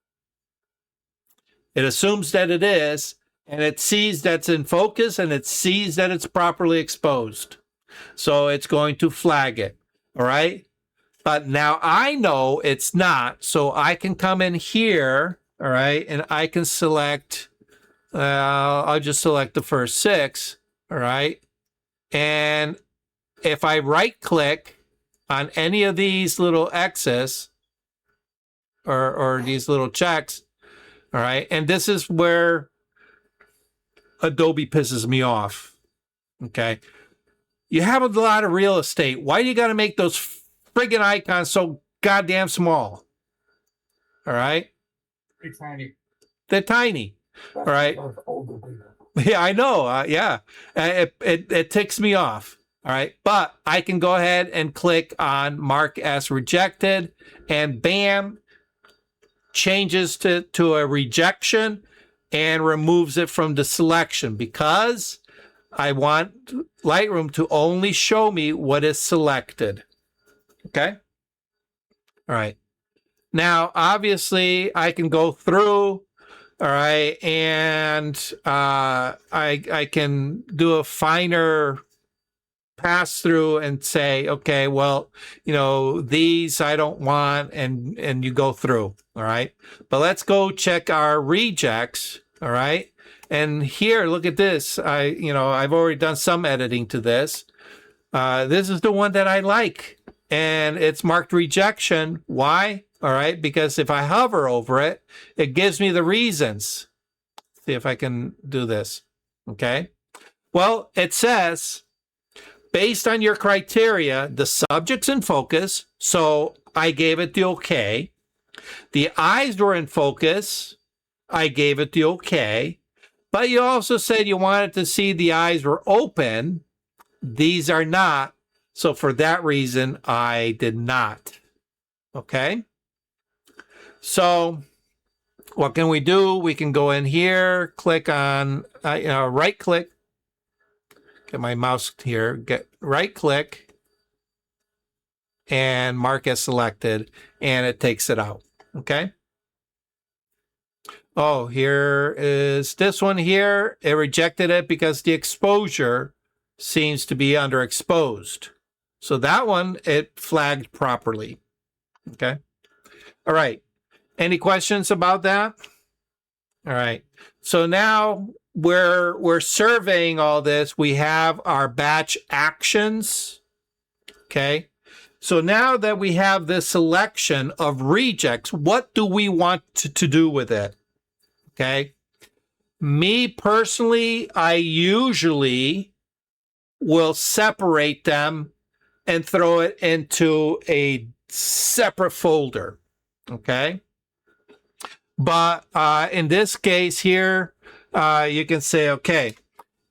It assumes that it is, and it sees that's in focus, and it sees that it's properly exposed. So it's going to flag it. All right. But now I know it's not. So I can come in here. All right. And I can select, I'll just select the first six. All right. And if I right click on any of these little X's or these little checks, all right, and this is where Adobe pisses me off. Okay. You have a lot of real estate. Why do you got to make those friggin' icons so goddamn small? All right. It's tiny. They're tiny. All right. Older people. Yeah, I know. Yeah, it ticks me off. All right, but I can go ahead and click on mark as rejected, and bam, changes to a rejection and removes it from the selection because I want Lightroom to only show me what is selected. Okay. All right. Now, obviously, I can go through. All right. And I can do a finer pass through and say, okay, well, you know, these I don't want, and you go through. All right. But let's go check our rejects. All right. And here, look at this. I've already done some editing to this. This is the one that I like, and it's marked rejection. Why? All right. Because if I hover over it, it gives me the reasons. See if I can do this. Okay. Well, it says, based on your criteria, the subject's in focus, so I gave it the okay. The eyes were in focus, I gave it the okay. But you also said you wanted to see the eyes were open. These are not. So for that reason, I did not. Okay? So what can we do? We can go in here, click on, right click. Get my mouse here, get right click and mark as selected, and it takes it out. Okay. Oh, here is this one here. It rejected it because the exposure seems to be underexposed. So that one, it flagged properly. Okay. All right. Any questions about that? All right. So now we're surveying all this. We have our batch actions. Okay. So now that we have this selection of rejects, what do we want to do with it? Okay. Me personally, I usually will separate them and throw it into a separate folder. Okay. But in this case here, you can say, okay,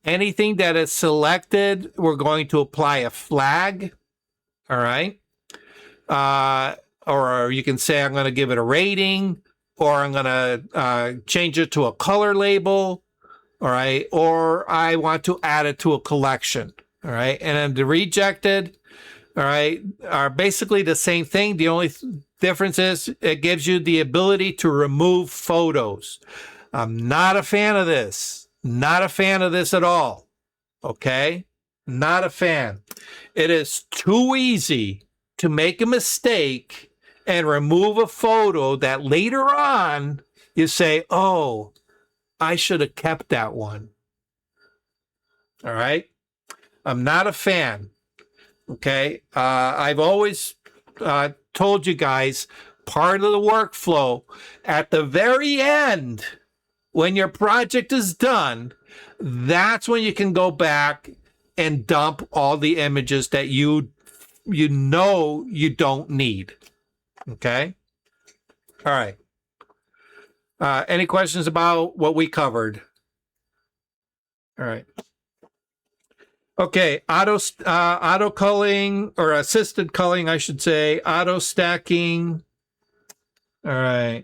anything that is selected, we're going to apply a flag. All right. Or you can say, I'm going to give it a rating, or I'm going to change it to a color label. All right. Or I want to add it to a collection. All right. And then the rejected, all right, are basically the same thing. The only difference is it gives you the ability to remove photos. I'm not a fan of this. Not a fan of this at all. Okay? Not a fan. It is too easy to make a mistake and remove a photo that later on you say, oh, I should have kept that one. All right? I'm not a fan. Okay? I've always told you guys, part of the workflow, at the very end, when your project is done, that's when you can go back and dump all the images that you know you don't need. Okay? All right. Any questions about what we covered? All right. Okay, auto culling, or assisted culling, I should say, auto stacking. All right.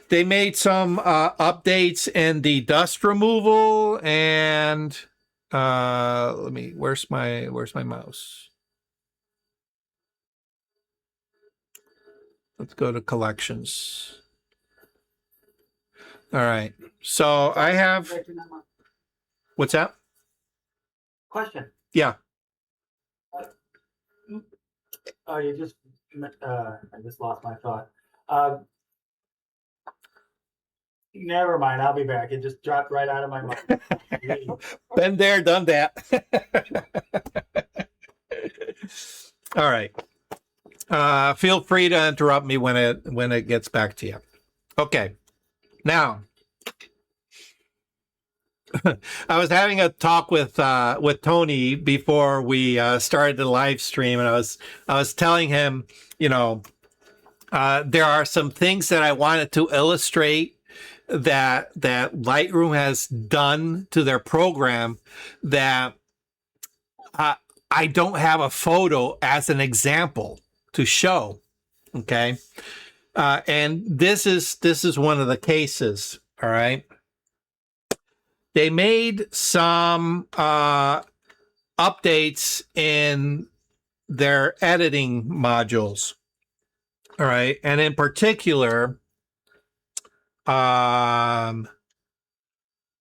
They made some updates in the dust removal, and where's my mouse? Let's go to collections. All right. So I have, what's that? Question. Yeah. Oh, I just lost my thought. Never mind. I'll be back. It just dropped right out of my mouth. Been there, done that. All right. Feel free to interrupt me when it gets back to you. Okay. Now, I was having a talk with Tony before we started the live stream, and I was telling him, there are some things that I wanted to illustrate that Lightroom has done to their program that I don't have a photo as an example to show. Okay. And this is one of the cases. All right. They made some updates in their editing modules. All right. And in particular,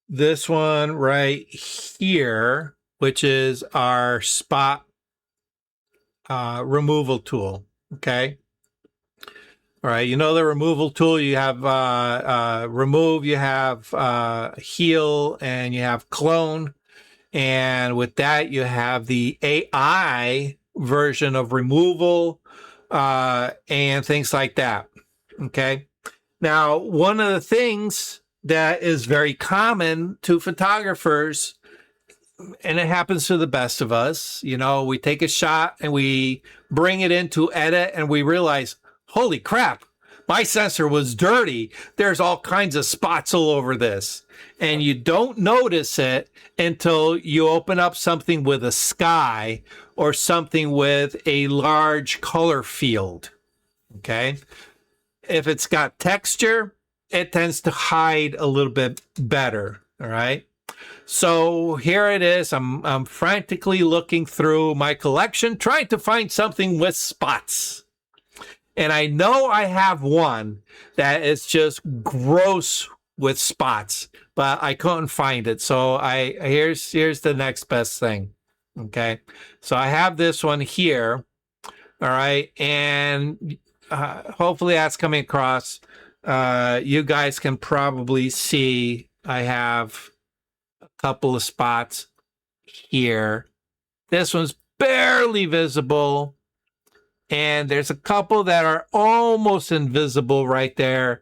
this one right here, which is our spot removal tool. Okay. All right. You know the removal tool, you have remove, you have heal, and you have clone. And with that, you have the AI version of removal and things like that. Okay. Now, one of the things that is very common to photographers, and it happens to the best of us, you know, we take a shot and we bring it into edit and we realize, holy crap, my sensor was dirty. There's all kinds of spots all over this. And you don't notice it until you open up something with a sky or something with a large color field. Okay. If it's got texture, it tends to hide a little bit better. All right. So here it is. I'm frantically looking through my collection, trying to find something with spots. And I know I have one that is just gross with spots, but I couldn't find it. So here's the next best thing. Okay. So I have this one here. All right. And hopefully that's coming across. You guys can probably see I have a couple of spots here. This one's barely visible. And there's a couple that are almost invisible right there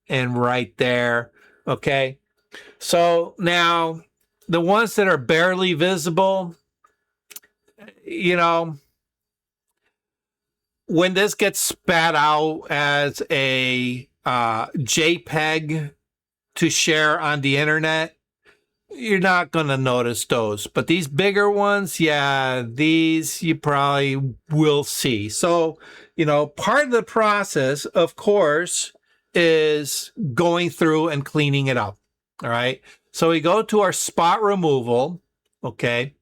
and right there. Okay. So now the ones that are barely visible, you know, when this gets spat out as a JPEG to share on the internet, you're not going to notice those. But these bigger ones, yeah, these you probably will see. So, you know, part of the process, of course, is going through and cleaning it up. All right. So we go to our spot removal. Okay.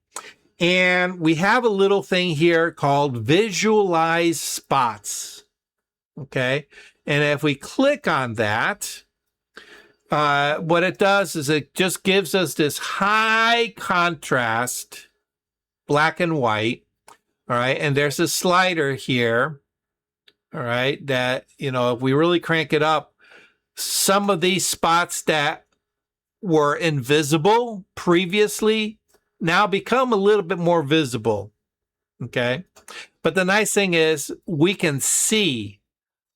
And we have a little thing here called visualize spots. Okay. And if we click on that, what it does is it just gives us this high contrast black and white. All right. And there's a slider here. All right. That, you know, if we really crank it up, some of these spots that were invisible previously now become a little bit more visible. Okay. But the nice thing is we can see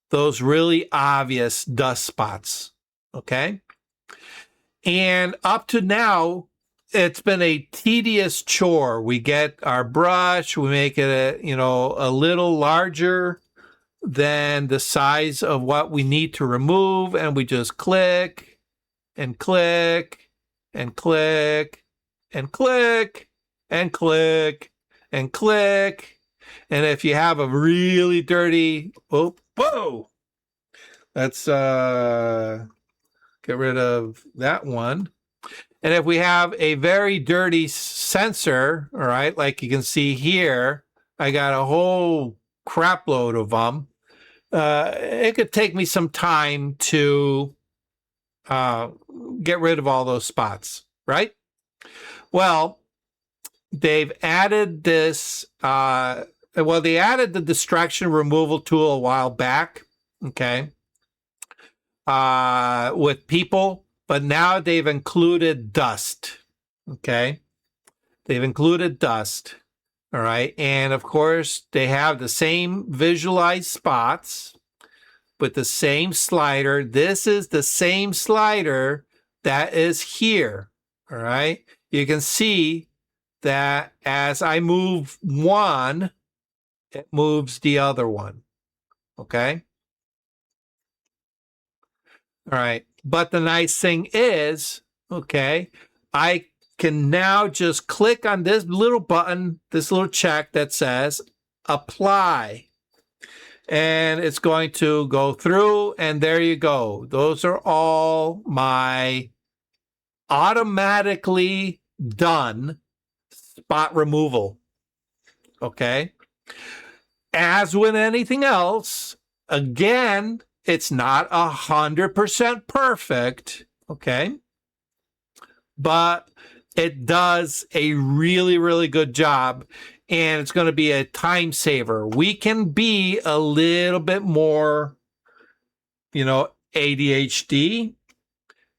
those really obvious dust spots. Okay. And up to now, it's been a tedious chore. We get our brush, we make it a little larger than the size of what we need to remove, and we just click and click and click and click and click and click. And if you have a really dirty, whoa, let's get rid of that one. And if we have a very dirty sensor, all right, like you can see here, I got a whole crap load of them. It could take me some time to get rid of all those spots, right? Well, they've added this, they added the distraction removal tool a while back, okay, with people, but now they've included dust, okay? They've included dust, all right? And of course, they have the same visualized spots with the same slider. This is the same slider that is here, all right? You can see that as I move one, it moves the other one, okay? All right. But the nice thing is, okay, I can now just click on this little button, this little check that says apply. And it's going to go through, and there you go. Those are all my automatically done spot removal. Okay. As with anything else, again, It's not 100% perfect, okay? But it does a really, really good job, and it's going to be a time saver. We can be a little bit more, ADHD,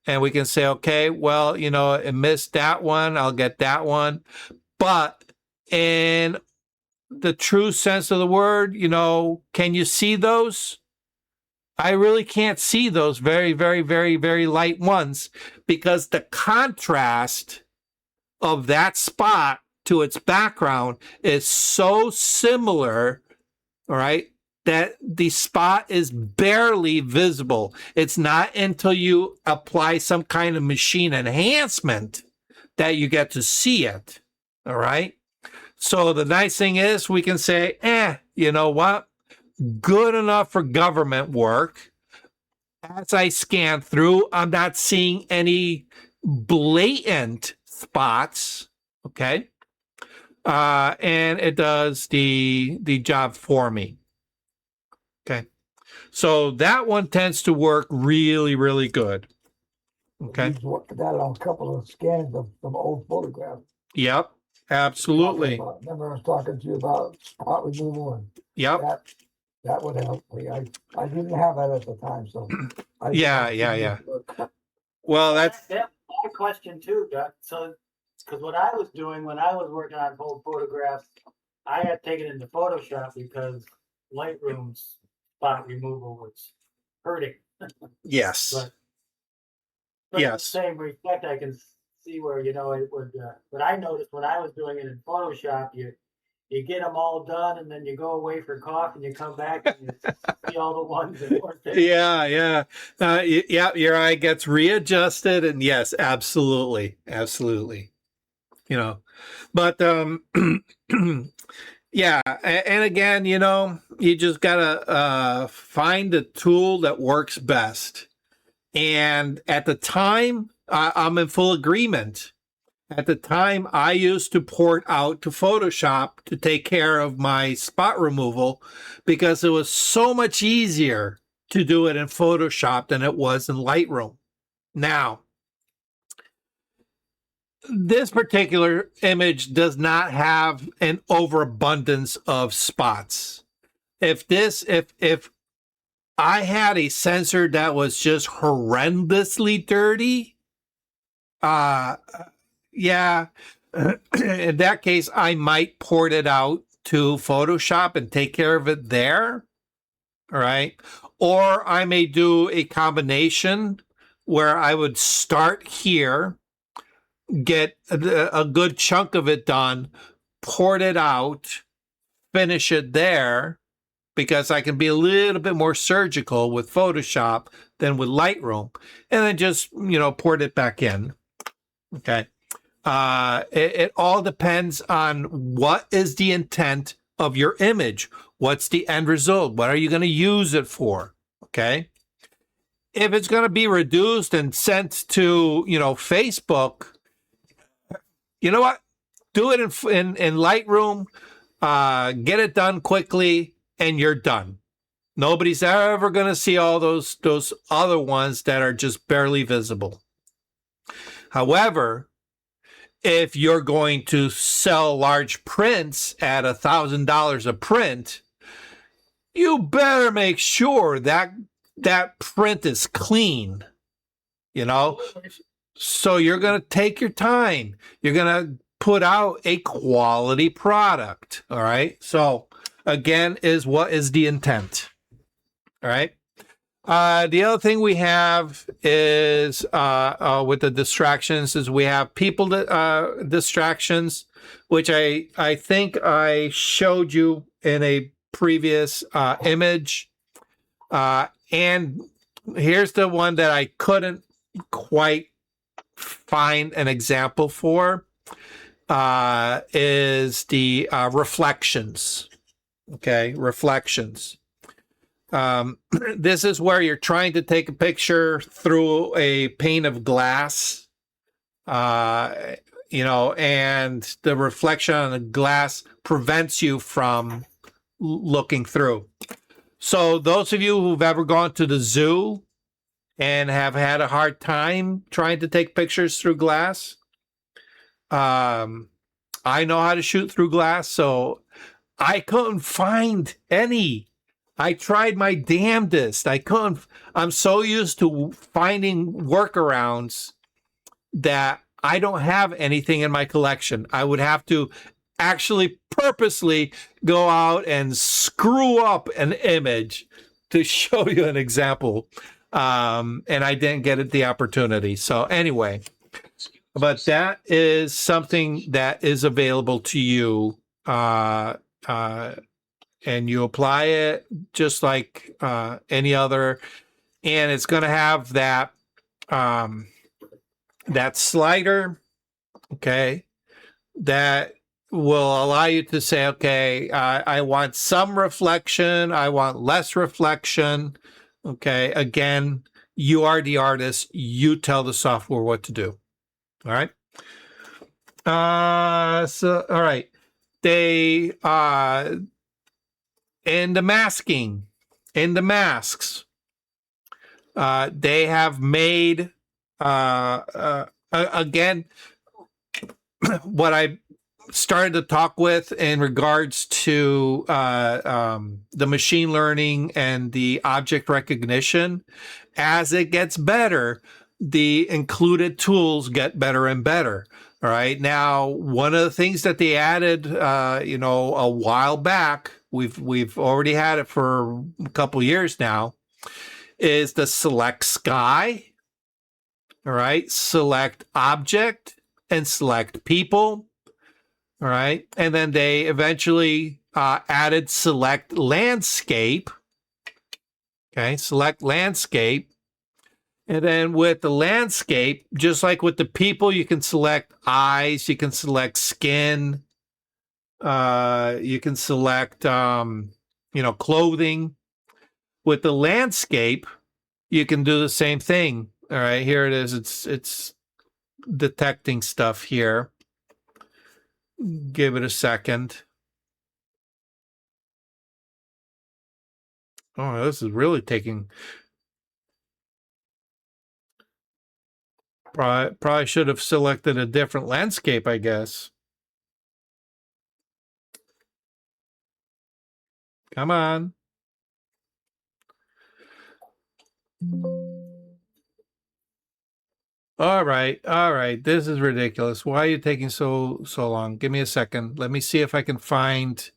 and we can say, okay, well, it missed that one. I'll get that one. But in the true sense of the word, can you see those? I really can't see those very, very, very, very light ones because the contrast of that spot to its background is so similar, all right, that the spot is barely visible. It's not until you apply some kind of machine enhancement that you get to see it, all right? So the nice thing is we can say, you know what? Good enough for government work. As I scan through, I'm not seeing any blatant spots, okay? And it does the job for me. Okay. So that one tends to work really, really good. Okay. He's worked that on a couple of scans of some old photographs. Yep. Absolutely. Remember I was talking to you about spot removal and Yep. that would help me. I didn't have that at the time, so. Yeah. Well, That's my question too, Doug. So, because what I was doing when I was working on old photographs, I had taken it into Photoshop because Lightroom's spot removal was hurting. yes. But in the Yes. same respect, I can see where, it would, but I noticed when I was doing it in Photoshop, you get them all done and then you go away for coffee and you come back and you see all the ones that weren't there. Yeah. Your eye gets readjusted, and yes, absolutely. But yeah, and again, you just gotta find the tool that works best. And at the time, I'm in full agreement. At the time, I used to port out to Photoshop to take care of my spot removal because it was so much easier to do it in Photoshop than it was in Lightroom. Now, this particular image does not have an overabundance of spots. If I had a sensor that was just horrendously dirty, yeah, in that case, I might port it out to Photoshop and take care of it there. All right. Or I may do a combination where I would start here, get a good chunk of it done, port it out, finish it there, because I can be a little bit more surgical with Photoshop than with Lightroom, and then just, port it back in. Okay. It all depends on what is the intent of your image. What's the end result? What are you going to use it for? Okay. If it's going to be reduced and sent to, Facebook, you know what? Do it in Lightroom, get it done quickly, and you're done. Nobody's ever going to see all those other ones that are just barely visible. However, if you're going to sell large prints at $1,000 a print, you better make sure that print is clean, So you're going to take your time. You're going to put out a quality product, all right? So again, what is the intent, all right? The other thing we have is with the distractions is we have people distractions, which I think I showed you in a previous image. And here's the one that I couldn't quite find an example for, is the reflections. Okay, reflections. This is where you're trying to take a picture through a pane of glass, and the reflection on the glass prevents you from looking through. So those of you who've ever gone to the zoo and have had a hard time trying to take pictures through glass, I know how to shoot through glass, so I couldn't find any. I tried my damnedest. I couldn't. I'm so used to finding workarounds that I don't have anything in my collection. I would have to actually purposely go out and screw up an image to show you an example. And I didn't get it the opportunity. So anyway, but that is something that is available to you. And you apply it just like any other, and it's going to have that that slider, okay, that will allow you to say, okay, I want some reflection, I want less reflection. Okay, again, you are the artist, you tell the software what to do. All right. So all right, they in the masking, in the masks, they have made again what I started to talk with in regards to the machine learning and the object recognition. As it gets better, the included tools get better and better. All right. Now, one of the things that they added, a while back, we've already had it for a couple years now, is the select sky. All right. Select object and select people. All right. And then they eventually added select landscape. Okay. Select landscape. And then with the landscape, just like with the people, you can select eyes, you can select skin, you can select, clothing. With the landscape, you can do the same thing. All right, here it is. It's detecting stuff here. Give it a second. Oh, this is really taking... Probably should have selected a different landscape, I guess. Come on. All right. This is ridiculous. Why are you taking so long? Give me a second. Let me see if I can find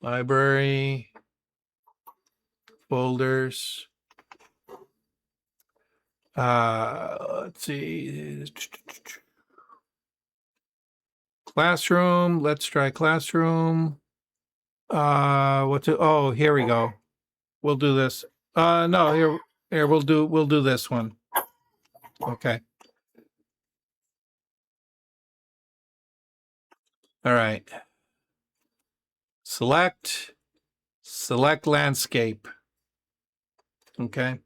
library, folders. Let's see. Classroom. Let's try classroom. Oh, here we go. We'll do this. No, here we'll do this one. Okay. All right. Select landscape. Okay.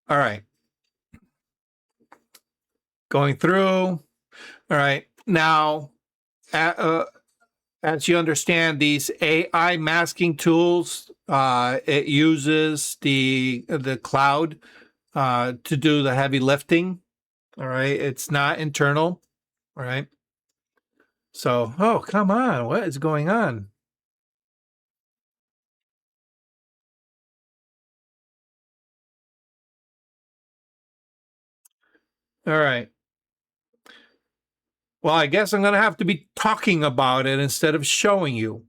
All right. Going through. All right. Now, as you understand, these AI masking tools, it uses the cloud to do the heavy lifting. All right. It's not internal. All right. So, oh, come on. What is going on? All right. Well, I guess I'm going to have to be talking about it instead of showing you.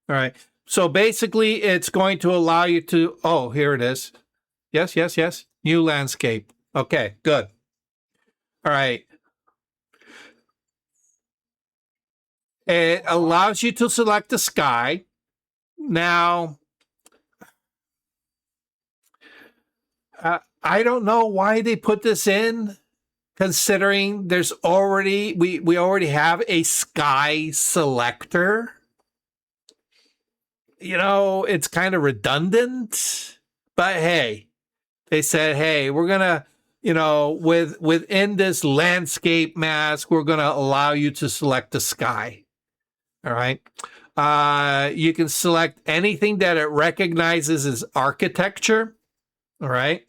All right. So basically, it's going to allow you to, oh, here it is. Yes. New landscape. Okay, good. All right. It allows you to select the sky. Now, I don't know why they put this in, considering there's already, we already have a sky selector. It's kind of redundant, but hey, They said, hey, we're gonna, within this landscape mask, we're gonna allow you to select the sky. All right. You can select anything that it recognizes as architecture. All right.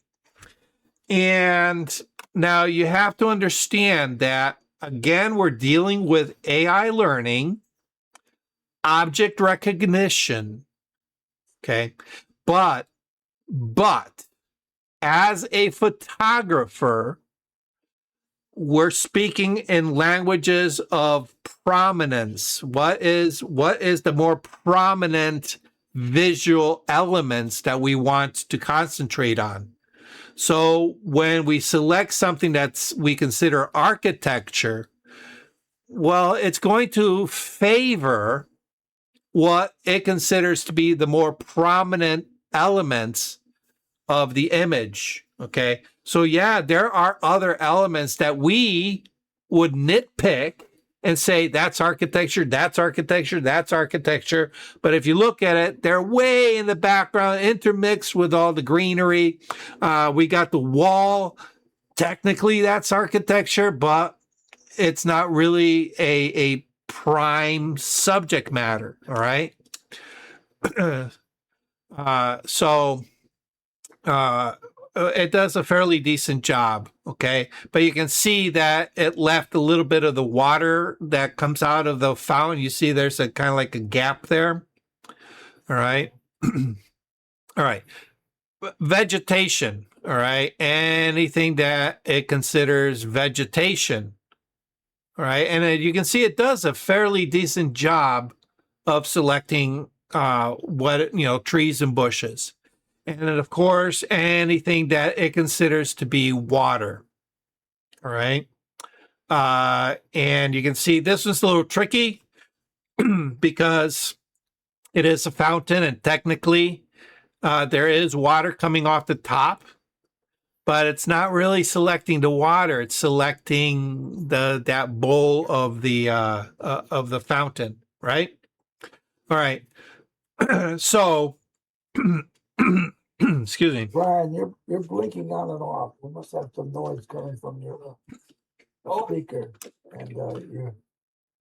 And now you have to understand that, again, we're dealing with AI learning, object recognition. Okay. But as a photographer, we're speaking in languages of prominence. What is the more prominent visual elements that we want to concentrate on? So when we select something that's we consider architecture, well, it's going to favor what it considers to be the more prominent elements of the image. Okay. So yeah, there are other elements that we would nitpick and say that's architecture, that's architecture, that's architecture. But if you look at it, they're way in the background, intermixed with all the greenery. We got the wall. Technically, that's architecture, but it's not really a prime subject matter. All right. So it does a fairly decent job, okay? But you can see that it left a little bit of the water that comes out of the fountain. You see there's a kind of like a gap there. All right. All right. Vegetation, all right? Anything that it considers vegetation, all right? And you can see it does a fairly decent job of selecting trees and bushes. And then, of course, anything that it considers to be water. All right. And you can see this was a little tricky because it is a fountain and technically there is water coming off the top, but it's not really selecting the water. It's selecting that bowl of the fountain. Right. All right. So excuse me. Brian, you're blinking on and off. You must have some noise coming from your speaker, and your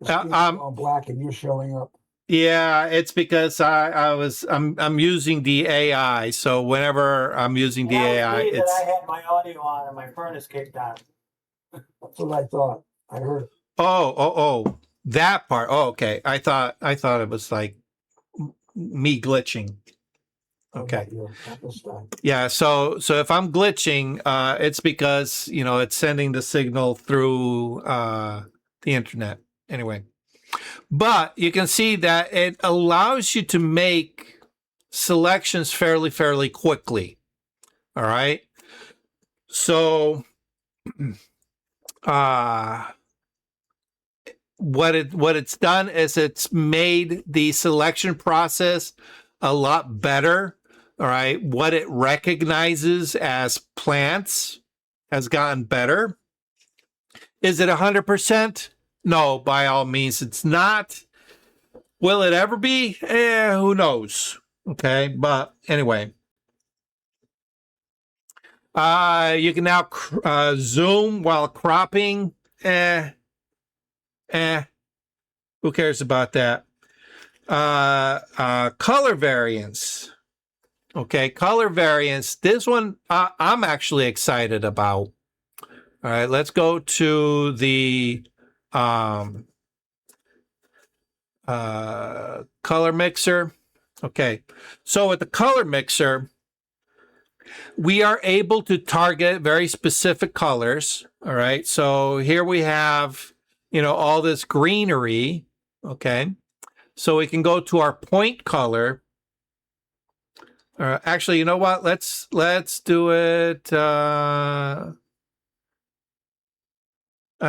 screen's going black, and you're showing up. Yeah, it's because I'm using the AI. So whenever I'm using the AI, it's I had my audio on and my furnace kicked on. That's what I thought. I heard. oh that part. Oh, okay. I thought it was like me glitching. Okay. Not this time. Yeah, so if I'm glitching, it's because, it's sending the signal through the internet. Anyway. But you can see that it allows you to make selections fairly quickly. All right. So what it's done is it's made the selection process a lot better. All right. What it recognizes as plants has gotten better. Is it 100%? No, by all means, it's not. Will it ever be? Who knows? Okay. But anyway, you can now zoom while cropping. Who cares about that? Color variance. Okay, color variance. This one I'm actually excited about. All right, let's go to the color mixer. Okay, so with the color mixer, we are able to target very specific colors. All right, so here we have, all this greenery. Okay, so we can go to our point color. Actually, you know what? Let's do it. I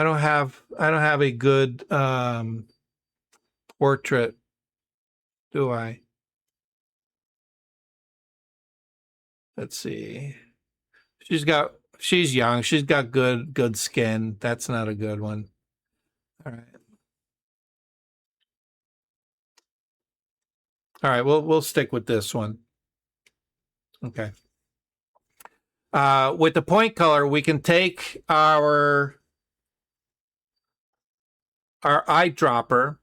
don't have a good portrait, do I? Let's see. She's young. She's got good skin. That's not a good one. All right. All right, we'll stick with this one. Okay. With the point color, we can take our eyedropper,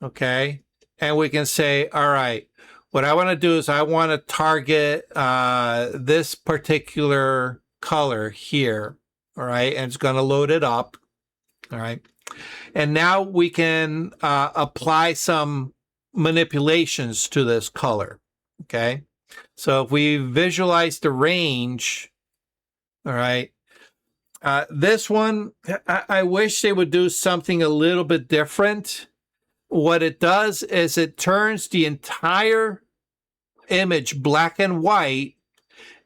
okay, and we can say, all right, what I want to do is I want to target this particular color here, all right, and it's going to load it up, all right, and now we can apply some manipulations to this color, okay. So if we visualize the range, all right, this one, I wish they would do something a little bit different. What it does is it turns the entire image black and white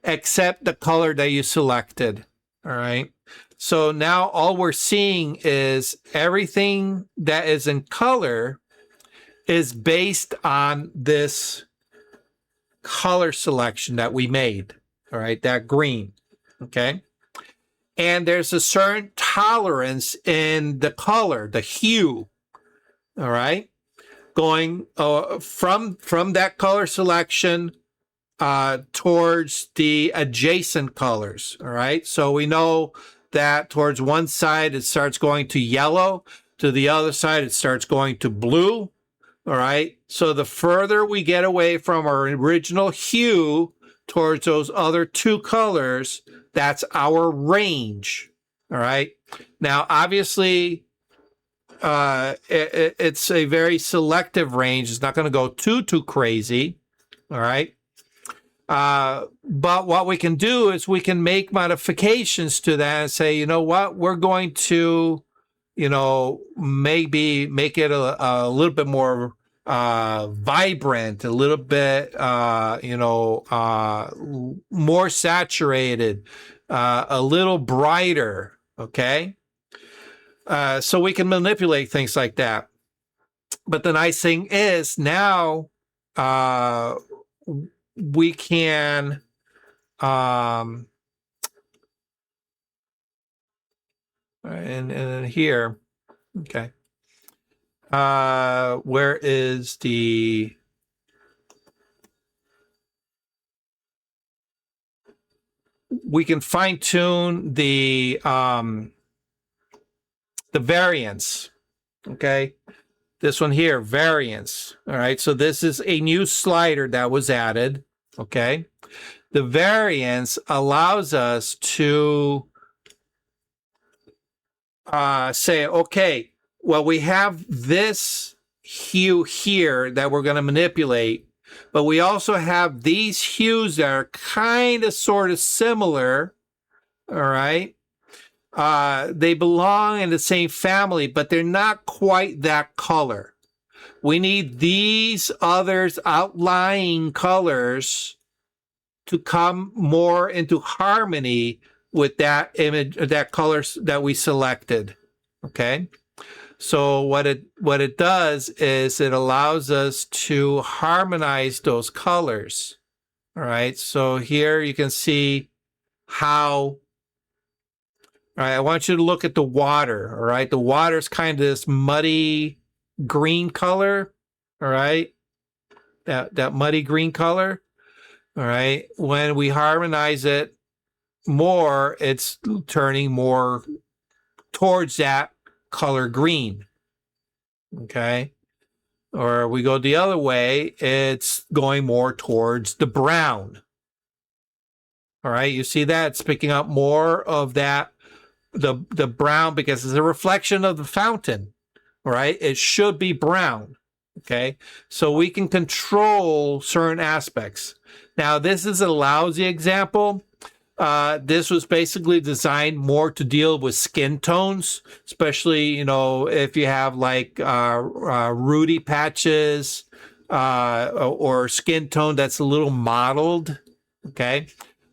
except the color that you selected. All right. So now all we're seeing is everything that is in color is based on this color selection that we made. All right. That green. Okay. And there's a certain tolerance in the color, the hue. All right. Going from that color selection towards the adjacent colors. All right. So we know that towards one side it starts going to yellow, to the other side it starts going to blue. All right. So the further we get away from our original hue towards those other two colors, that's our range. All right. Now, obviously, it's a very selective range. It's not going to go too crazy. All right. But what we can do is we can make modifications to that and say, you know what, we're going to, maybe make it a little bit more vibrant, a little bit, more saturated, a little brighter. Okay. So we can manipulate things like that. But the nice thing is now we can and here, okay. Where is the we can fine tune the variance, okay? This one here, variance, all right? So this is a new slider that was added, okay? The variance allows us to say, okay, well, we have this hue here that we're going to manipulate, but we also have these hues that are kind of sort of similar, all right? They belong in the same family, but they're not quite that color. We need these others outlying colors to come more into harmony with that image, that colors that we selected. Okay. So what it does is it allows us to harmonize those colors. All right. So here you can see how. All right, I want you to look at the water. All right, the water's kind of this muddy green color. All right, that muddy green color. All right, when we harmonize it more, it's turning more towards that color green. Okay, or we go the other way, it's going more towards the brown. All right, you see that it's picking up more of that. The brown, because it's a reflection of the fountain, right? It should be brown. Okay. So we can control certain aspects. Now, this is a lousy example. This was basically designed more to deal with skin tones, especially, if you have like ruddy patches or skin tone that's a little mottled. Okay.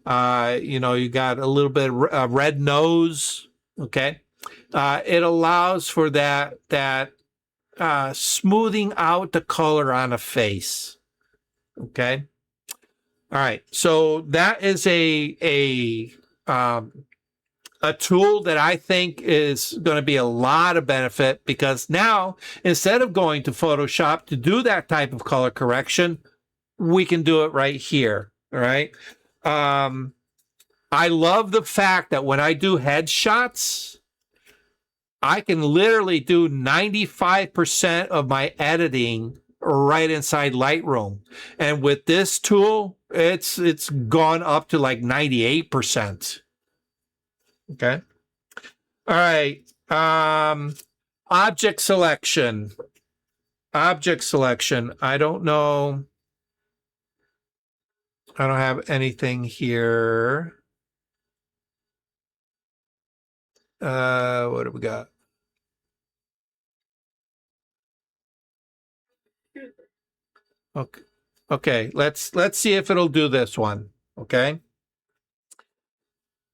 You got a little bit of red nose. Okay. It allows for that smoothing out the color on a face. Okay. All right. So that is a tool that I think is going to be a lot of benefit, because now instead of going to Photoshop to do that type of color correction, we can do it right here. All right. I love the fact that when I do headshots, I can literally do 95% of my editing right inside Lightroom. And with this tool, it's gone up to like 98%. Okay. All right. Object selection. Object selection. I don't know. I don't have anything here. What do we got? Okay. Okay, let's see if it'll do this one. Okay.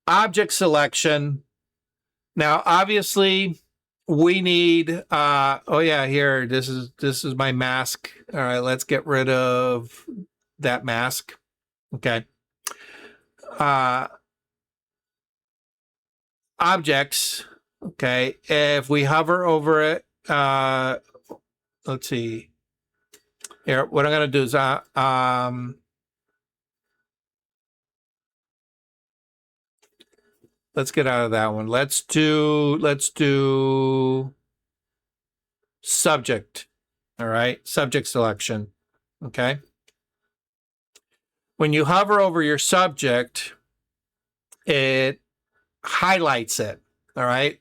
Object selection. Now, obviously, we need oh yeah, here, this is my mask. All right, let's get rid of that mask. Okay. Objects. Okay. If we hover over it, let's see. Here, what I'm gonna do is let's get out of that one. Let's do subject. All right, subject selection. Okay. When you hover over your subject, it highlights it. All right.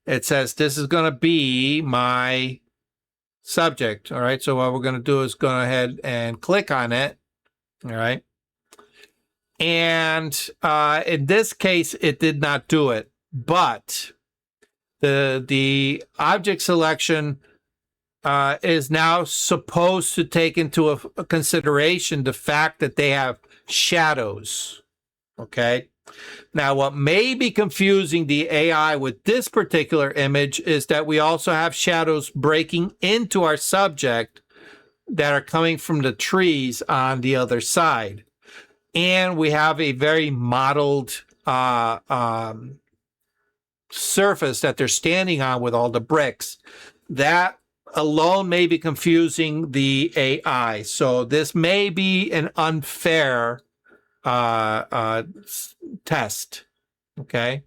It says this is going to be my subject. All right. So what we're going to do is go ahead and click on it. All right. And in this case, it did not do it, but the object selection is now supposed to take into a consideration the fact that they have shadows. Okay. Now, what may be confusing the AI with this particular image is that we also have shadows breaking into our subject that are coming from the trees on the other side. And we have a very mottled surface that they're standing on with all the bricks. That alone may be confusing the AI. So this may be an unfair test. Okay.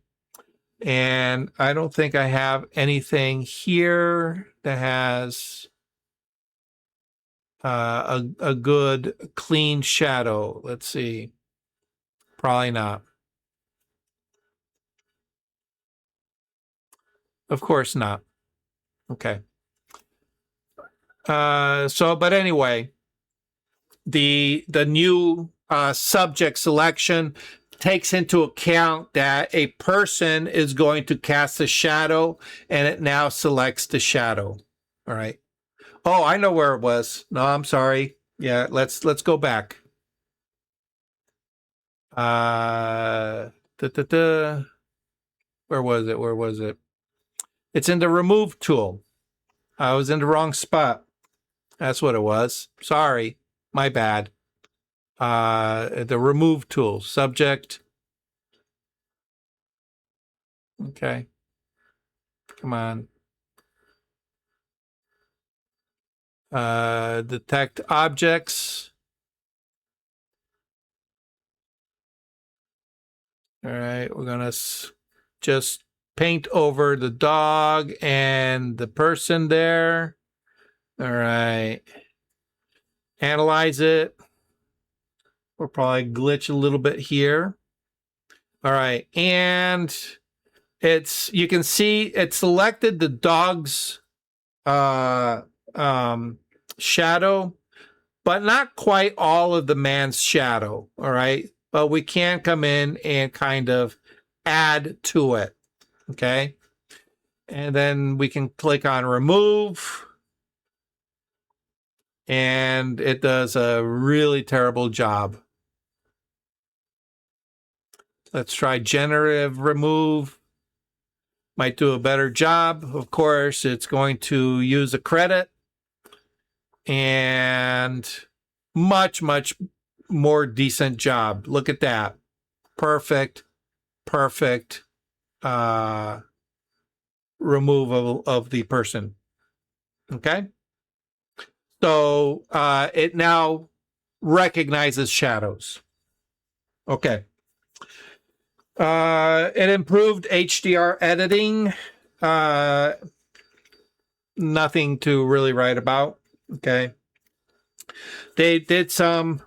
And I don't think I have anything here that has a good clean shadow. Let's see. Probably not. Of course not. Okay. But anyway, the new subject selection takes into account that a person is going to cast a shadow, and it now selects the shadow. All right. Oh, I know where it was. No, I'm sorry. Yeah, let's go back. Where was it? Where was it? It's in the remove tool. I was in the wrong spot. That's what it was. Sorry. My bad. The remove tool, subject. Okay. Come on. Detect objects. All right. We're going to just paint over the dog and the person there. All right. Analyze it. We'll probably glitch a little bit here. All right. And you can see it selected the dog's shadow, but not quite all of the man's shadow. All right. But we can come in and kind of add to it. Okay. And then we can click on remove. And it does a really terrible job. Let's try generative remove. Might do a better job. Of course, it's going to use a credit. And much, much more decent job. Look at that. Perfect, perfect removal of the person. Okay. So it now recognizes shadows. Okay. It improved HDR editing. Nothing to really write about. Okay. They did some,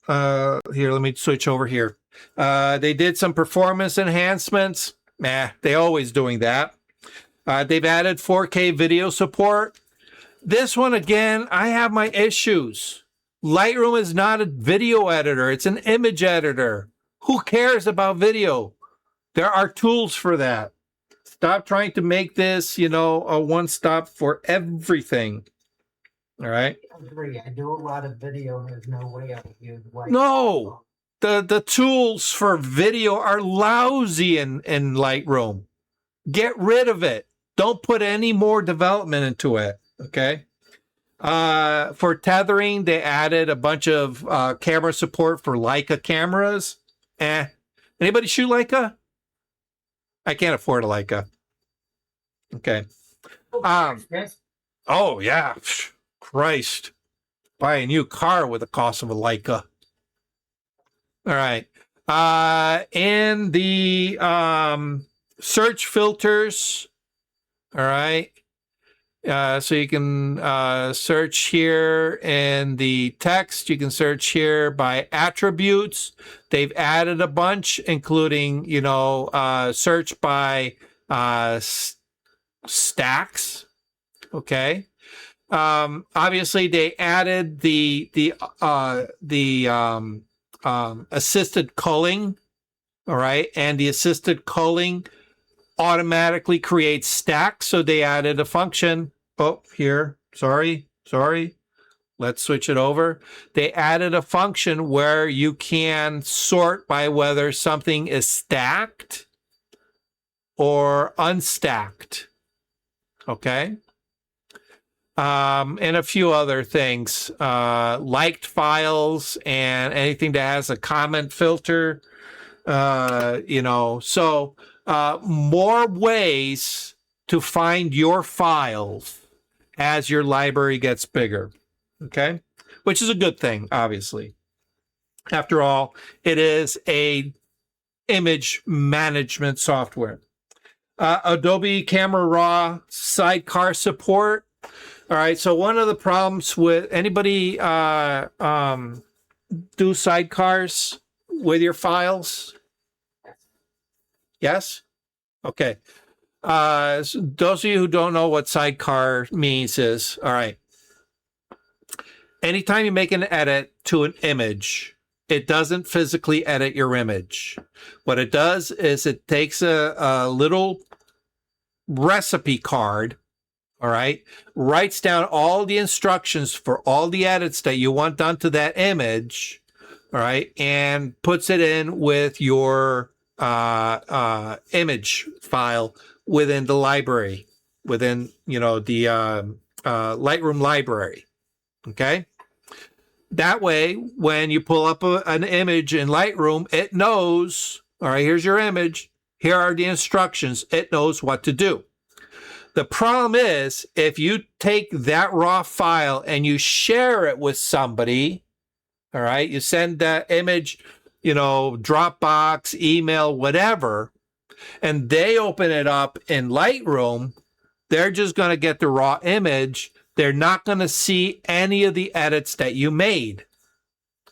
here, let me switch over here. They did some performance enhancements. They always doing that. They've added 4K video support. This one, again, I have my issues. Lightroom is not a video editor. It's an image editor. Who cares about video? There are tools for that. Stop trying to make this, you know, a one-stop for everything. All right? I agree. I do a lot of video and there's no way I would use white. No. The tools for video are lousy in Lightroom. Get rid of it. Don't put any more development into it. Okay. For tethering, they added a bunch of camera support for Leica cameras. Anybody shoot Leica? I can't afford a Leica. Okay. Yes. Oh yeah. Christ. Buy a new car with the cost of a Leica. All right. And the search filters. All right. So you can search here in the text. You can search here by attributes. They've added a bunch, including, you know, search by stacks. Okay. Obviously, they added the assisted culling. All right. And the assisted culling automatically creates stacks. So they added a function. Oh, here. Sorry. Let's switch it over. They added a function where you can sort by whether something is stacked or unstacked. Okay. And a few other things, liked files and anything that has a comment filter, you know, so more ways to find your files as your library gets bigger. Okay. Which is a good thing, obviously. After all, it is a image management software. Adobe Camera Raw sidecar support. All right, so one of the problems with anybody do sidecars with your files? Yes? Okay. So those of you who don't know what sidecar means is, all right, anytime you make an edit to an image, it doesn't physically edit your image. What it does is it takes a little recipe card, all right, writes down all the instructions for all the edits that you want done to that image, all right, and puts it in with your image file within the library, within, you know, the Lightroom library, okay? That way, when you pull up an image in Lightroom, it knows, all right, here's your image, here are the instructions, it knows what to do. The problem is, if you take that raw file and you share it with somebody, all right, you send that image, you know, Dropbox, email, whatever, and they open it up in Lightroom, they're just going to get the raw image. They're not going to see any of the edits that you made.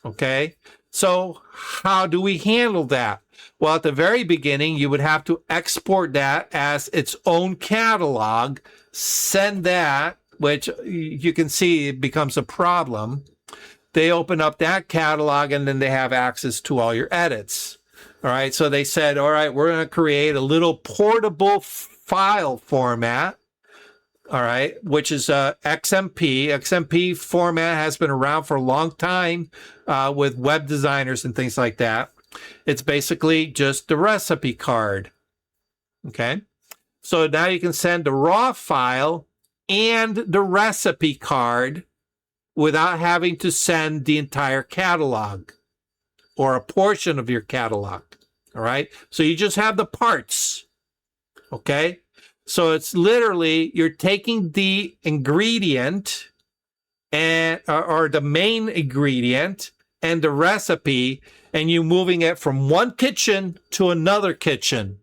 Okay? So how do we handle that? Well, at the very beginning, you would have to export that as its own catalog, send that, which you can see it becomes a problem. They open up that catalog and then they have access to all your edits. All right, so they said, all right, we're going to create a little portable file format, all right, which is XMP. XMP format has been around for a long time with web designers and things like that. It's basically just the recipe card. Okay. So now you can send the raw file and the recipe card without having to send the entire catalog or a portion of your catalog. All right. So you just have the parts. Okay. So it's literally you're taking the ingredient and or the main ingredient and the recipe, and you moving it from one kitchen to another kitchen.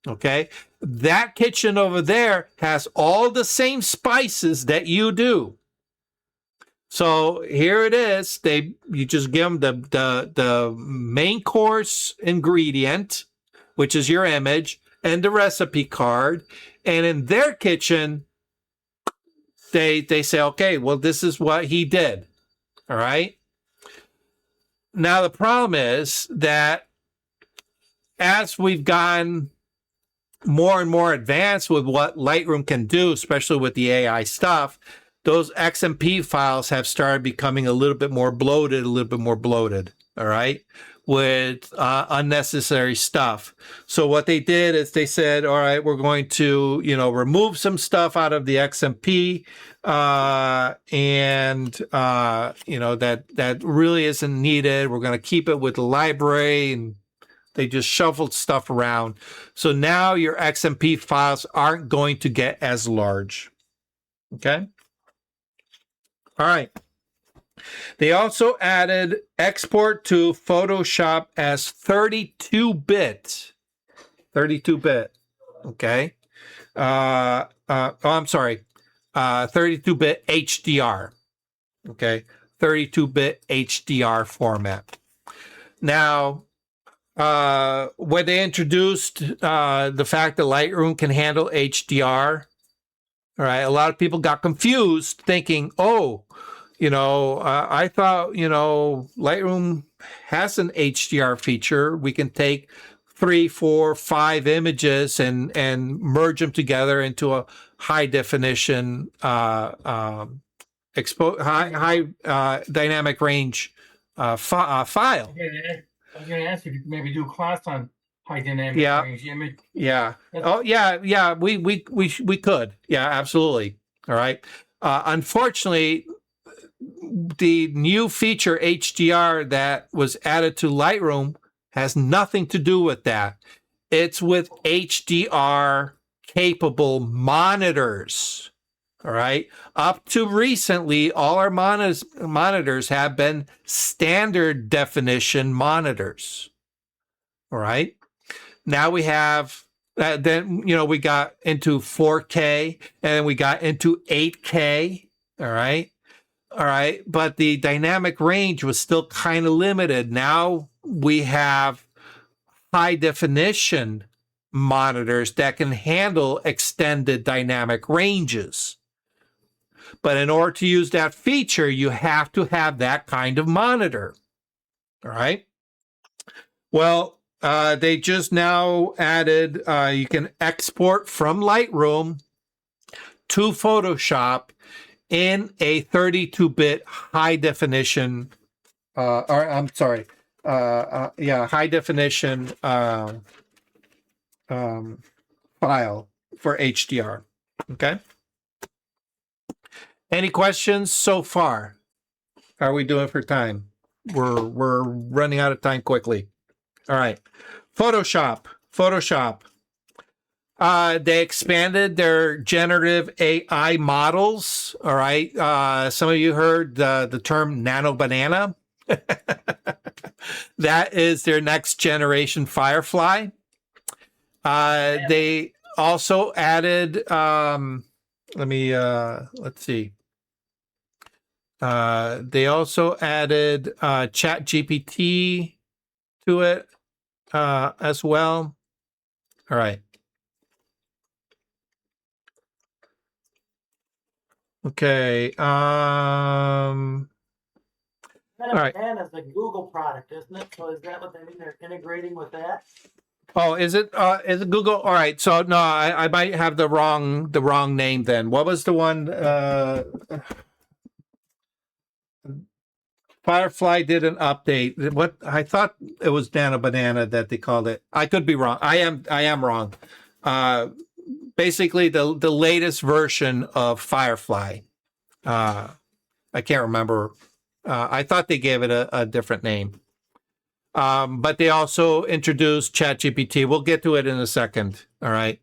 Okay. That kitchen over there has all the same spices that you do. So here it is. You just give them the main course ingredient, which is your image, and the recipe card. And in their kitchen, they say, okay, well, this is what he did. All right. Now the problem is that as we've gotten more and more advanced with what Lightroom can do, especially with the AI stuff, those XMP files have started becoming a little bit more bloated, all right, with unnecessary stuff. So what they did is they said, all right, we're going to, remove some stuff out of the XMP, that really isn't needed. We're going to keep it with the library, and they just shuffled stuff around. So now your XMP files aren't going to get as large. Okay. All right. They also added export to Photoshop as 32-bit. 32-bit. Okay. I'm sorry. 32-bit HDR. Okay. 32-bit HDR format. Now, when they introduced the fact that Lightroom can handle HDR, all right, a lot of people got confused thinking, I thought, Lightroom has an HDR feature. We can take 3, 4, 5 images and merge them together into a high definition, high dynamic range file. I was going to ask you if you maybe do a class on high dynamic range image. Yeah. Oh, yeah. We could. Yeah, absolutely. All right. Unfortunately, the new feature HDR that was added to Lightroom has nothing to do with that. It's with HDR capable monitors. All right. Up to recently, all our monitors have been standard definition monitors. All right. Now we have, then, we got into 4K and we got into 8K. All right. All right. But the dynamic range was still kind of limited. Now we have high definition monitors that can handle extended dynamic ranges. But in order to use that feature, you have to have that kind of monitor. All right. Well, they just now added, you can export from Lightroom to Photoshop in a 32-bit high definition, high definition file for HDR. Okay. Any questions so far? How are we doing for time? We're running out of time quickly. All right. Photoshop. They expanded their generative AI models. All right. Some of you heard the term nano banana. That is their next generation Firefly. They also added, let's see. They also added ChatGPT to it as well. All right. Okay. All right. Banana is a Google product, isn't it? So is that what they mean? They're integrating with that? Oh, is it Google? All right. So no, I might have the wrong name then. What was the one? Firefly did an update. What I thought it was Nano Banana that they called it. I could be wrong. I am wrong. Basically, the latest version of Firefly. I can't remember. I thought they gave it a different name. But they also introduced ChatGPT. We'll get to it in a second. All right.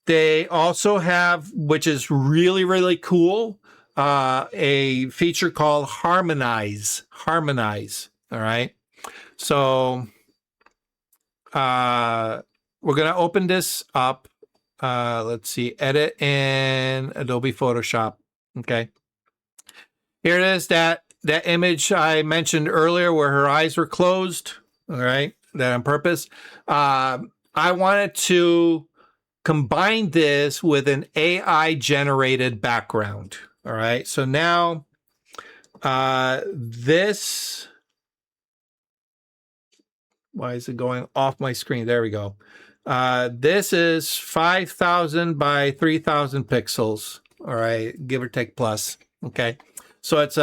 They also have, which is really, really cool, a feature called Harmonize. All right. So we're going to open this up. Let's see, edit in Adobe Photoshop. Okay. Here it is, that image I mentioned earlier where her eyes were closed. All right, that on purpose. I wanted to combine this with an AI generated background. All right, so now this, why is it going off my screen? There we go. This is 5,000 by 3,000 pixels. All right, give or take plus. Okay, so it's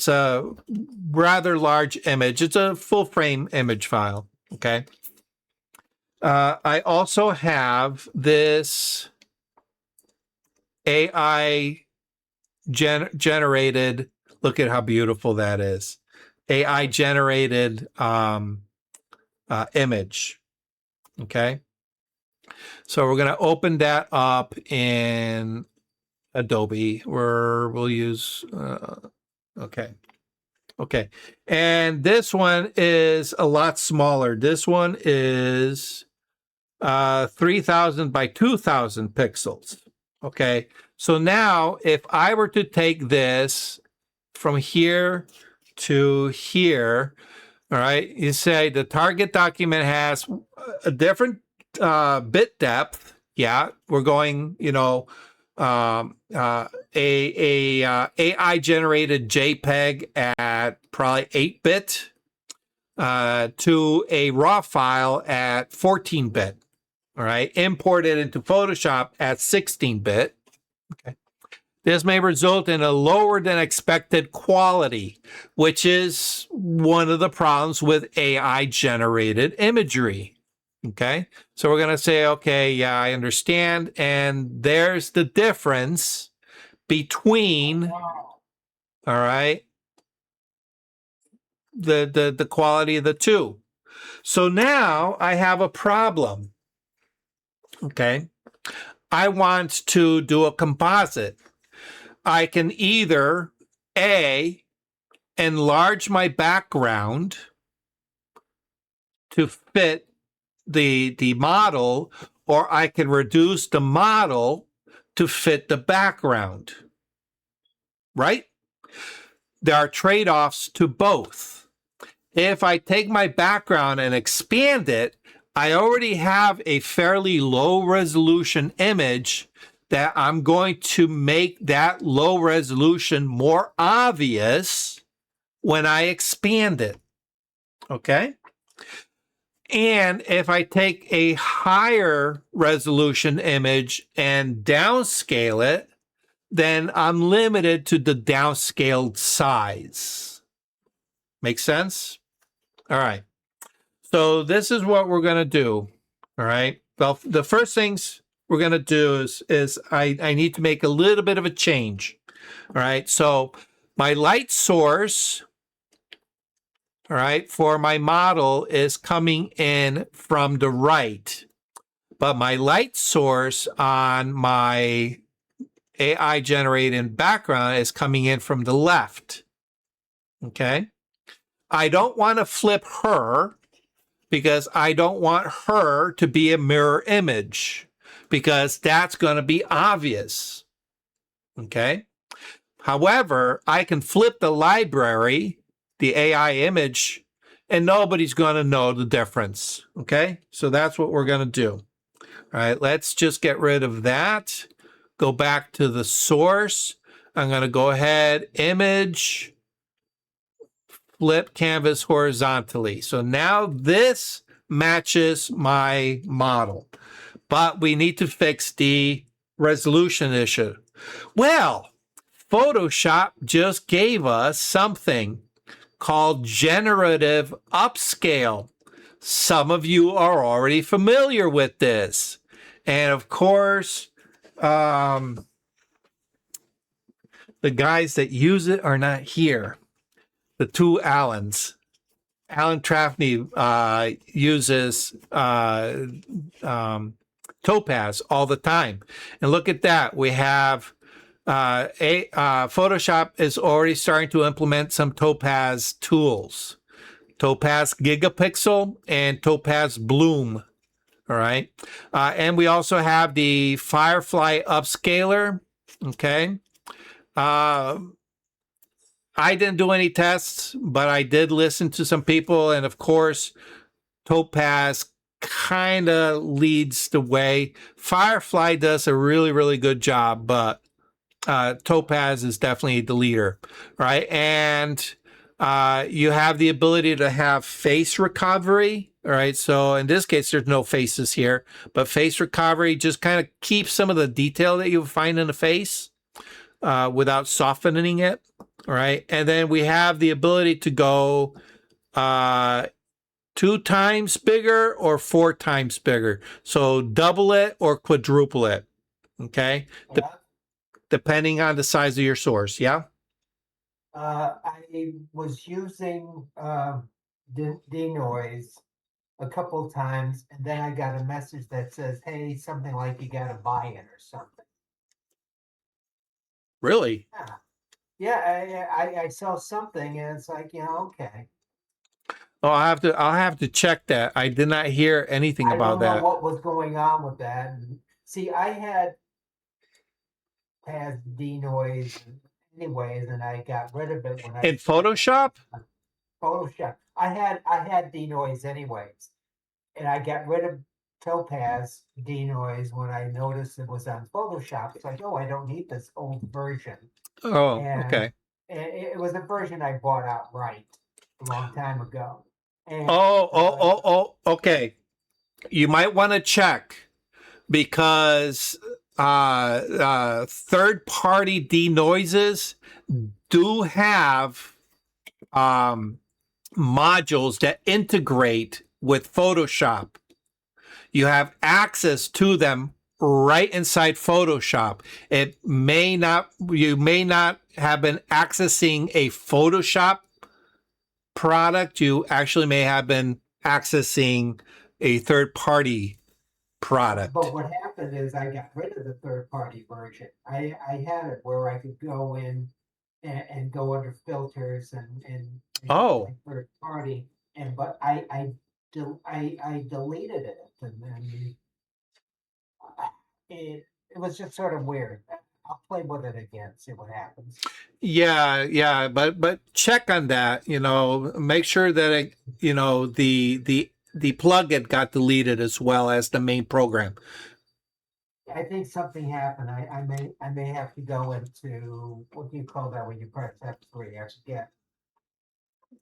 a rather large image. It's a full frame image file. Okay. I also have this AI generated. Look at how beautiful that is. AI generated image. Okay. So we're going to open that up in Adobe, where we'll use, okay. And this one is a lot smaller. This one is 3,000 by 2,000 pixels. Okay. So now if I were to take this from here to here, all right, you say the target document has a different bit depth. Yeah, we're going, AI generated JPEG at probably 8-bit to a raw file at 14-bit. All right, imported into Photoshop at 16-bit. Okay. This may result in a lower than expected quality, which is one of the problems with AI generated imagery. Okay, so we're going to say, okay, yeah, I understand. And there's the difference between, all right, the quality of the two. So now I have a problem. Okay, I want to do a composite. I can either A, enlarge my background to fit the model, or I can reduce the model to fit the background, right? There are trade-offs to both. If I take my background and expand it, I already have a fairly low resolution image that I'm going to make that low resolution more obvious when I expand it, okay? And if I take a higher resolution image and downscale it, then I'm limited to the downscaled size. Make sense? All right. So this is what we're going to do. All right. Well, the first things we're going to do is I need to make a little bit of a change. All right. So my light source, all right, for my model is coming in from the right, but my light source on my AI generated background is coming in from the left. Okay. I don't want to flip her because I don't want her to be a mirror image because that's going to be obvious. Okay. However, I can flip the library, the AI image, and nobody's going to know the difference. Okay, so that's what we're going to do. All right, let's just get rid of that. Go back to the source. I'm going to go ahead, image, flip canvas horizontally. So now this matches my model, but we need to fix the resolution issue. Well, Photoshop just gave us something called generative upscale. Some of you are already familiar with this. And of course, the guys that use it are not here. The two Allens. Alan Trafney uses Topaz all the time. And look at that. We have Photoshop is already starting to implement some Topaz tools. Topaz Gigapixel, and Topaz Bloom. All right. And we also have the Firefly Upscaler. Okay. I didn't do any tests, but I did listen to some people. And of course, Topaz kind of leads the way. Firefly does a really, really good job, but Topaz is definitely the leader, right? And you have the ability to have face recovery. All right. So in this case, there's no faces here, but face recovery just kind of keeps some of the detail that you find in the face without softening it. All right. And then we have the ability to go 2 times bigger or 4 times bigger. So double it or quadruple it. Okay. Depending on the size of your source. Yeah. I was using denoise a couple times, and then I got a message that says, "Hey, something like you got to buy it or something." Really? Yeah. I saw something, and it's like, okay. Oh, I'll have to check that. I did not hear anything I about don't know that. what was going on with that. And see, I had denoise anyways, and I got rid of it when I In Photoshop? Photoshop. I had denoise anyways, and I got rid of Topaz denoise when I noticed it was on Photoshop. It's like, oh, I don't need this old version. Oh, And okay. it was a version I bought outright a long time ago. And, Okay. You might want to check because third-party denoises do have modules that integrate with Photoshop. You have access to them right inside Photoshop. You may not have been accessing a Photoshop product. You actually may have been accessing a third-party product. But what happened is I got rid of the third-party version. I had it where I could go in and go under filters and Oh. third party, but I deleted it, and then it was just sort of weird. I'll play with it again, see what happens. Yeah, but check on that. Make sure that the plugin got deleted as well as the main program. I think something happened. I may have to go into, what do you call that when you press F3? I forget.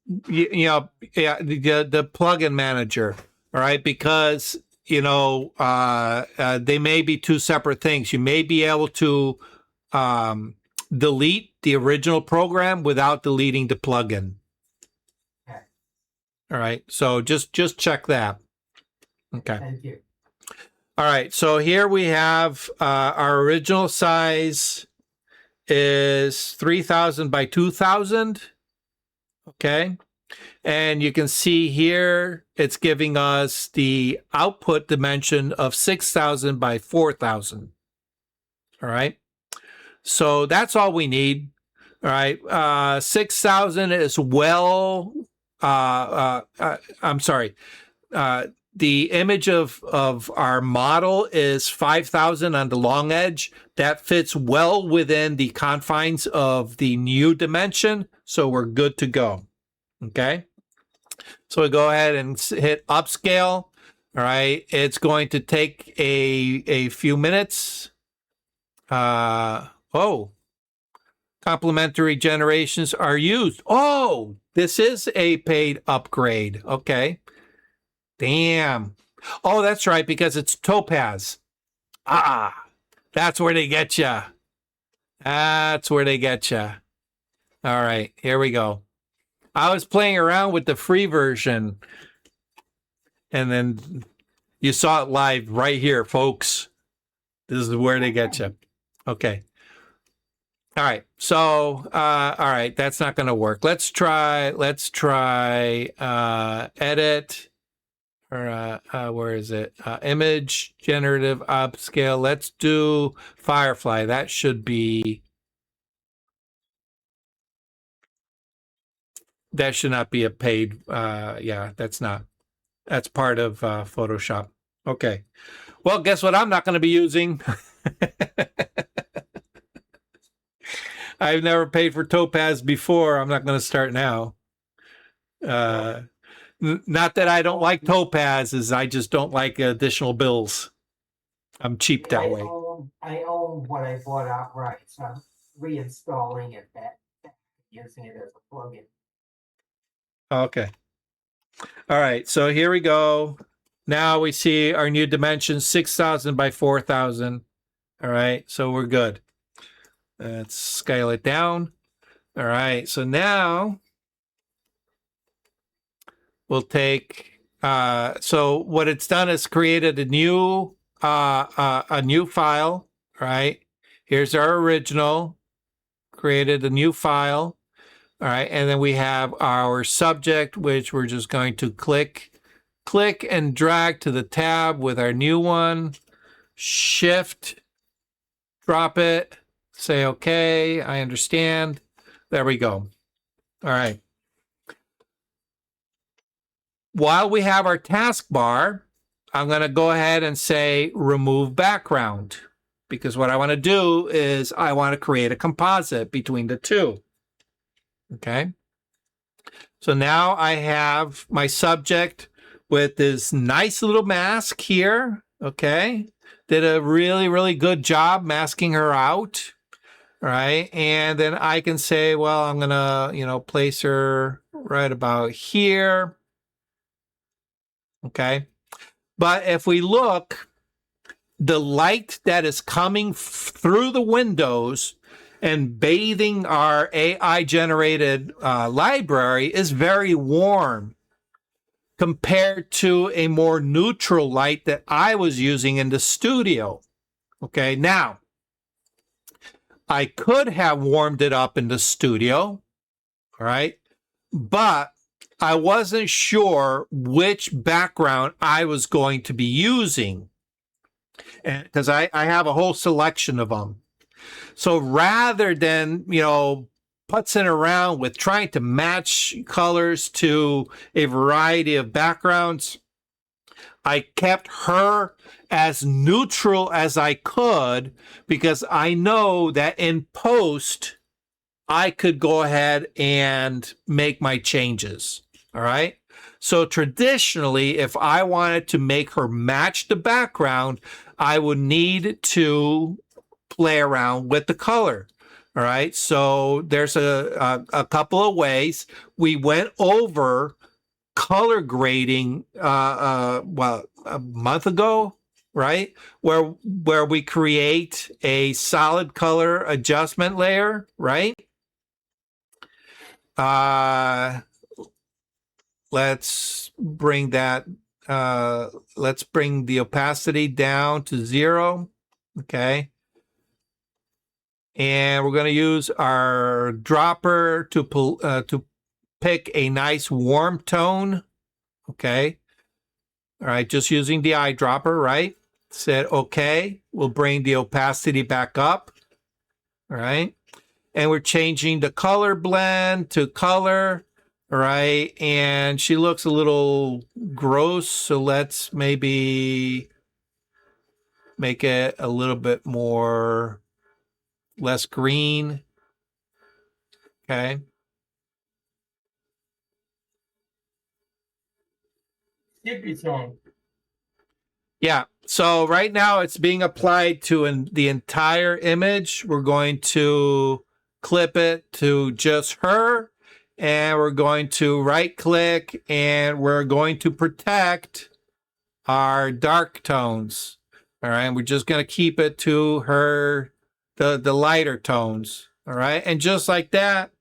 The plugin manager. All right, because they may be two separate things. You may be able to delete the original program without deleting the plugin. Okay. All right, so just check that. Okay. Thank you. All right, so here we have our original size is 3000 by 2000. Okay. And you can see here it's giving us the output dimension of 6000 by 4000. All right. So that's all we need. All right. 6000 is well. I'm sorry. The image of our model is 5000 on the long edge. That fits well within the confines of the new dimension. So we're good to go. Okay. So we go ahead and hit upscale. All right. It's going to take a few minutes. Complementary generations are used. Oh, this is a paid upgrade. Okay. Damn. Oh, that's right, because it's Topaz. That's where they get you. That's where they get you. All right, here we go. I was playing around with the free version, and then you saw it live right here, folks. This is where they get you. Okay. All right. So, all right, that's not going to work. Let's try edit. Or where is it? Image, generative, upscale. Let's do Firefly. That should be that should not be a paid, yeah, that's not. That's part of Photoshop. Okay. Well, guess what I'm not going to be using? I've never paid for Topaz before. I'm not going to start now. Not that I don't like Topazes. I just don't like additional bills. I'm cheap that way. I own what I bought outright, so I'm reinstalling it back, using it as a plugin. Okay. All right. So here we go. Now we see our new dimensions, 6,000 by 4,000. All right. So we're good. Let's scale it down. All right. So now we'll take, so what it's done is created a new file, right? Here's our original, created a new file. All right, and then we have our subject, which we're just going to click and drag to the tab with our new one. Shift, drop it, say, okay, I understand. There we go. All right. While we have our taskbar, I'm going to go ahead and say remove background, because what I want to do is I want to create a composite between the two. Okay. So now I have my subject with this nice little mask here. Okay. Did a really, really good job masking her out. All right. And then I can say, well, I'm going to, place her right about here. Okay. But if we look, the light that is coming through the windows and bathing our AI-generated library is very warm compared to a more neutral light that I was using in the studio. Okay, now, I could have warmed it up in the studio, all right, but I wasn't sure which background I was going to be using, because I have a whole selection of them. So rather than, putzing around with trying to match colors to a variety of backgrounds, I kept her as neutral as I could, because I know that in post, I could go ahead and make my changes. All right. So traditionally, if I wanted to make her match the background, I would need to play around with the color. All right. So there's a couple of ways. We went over color grading, a month ago, right? Where we create a solid color adjustment layer, right? Let's bring that, let's bring the opacity down to 0. Okay. And we're going to use our dropper to pick a nice warm tone. Okay. All right. Just using the eyedropper, right? Said, okay. We'll bring the opacity back up. All right. And we're changing the color blend to color. All right. And she looks a little gross. So let's maybe make it a little bit more, less green. Okay. Skippy song. Yeah. So right now it's being applied to the entire image. We're going to clip it to just her, and we're going to right click, and we're going to protect our dark tones. All right. We're just going to keep it to her, the lighter tones. All right. And just like that,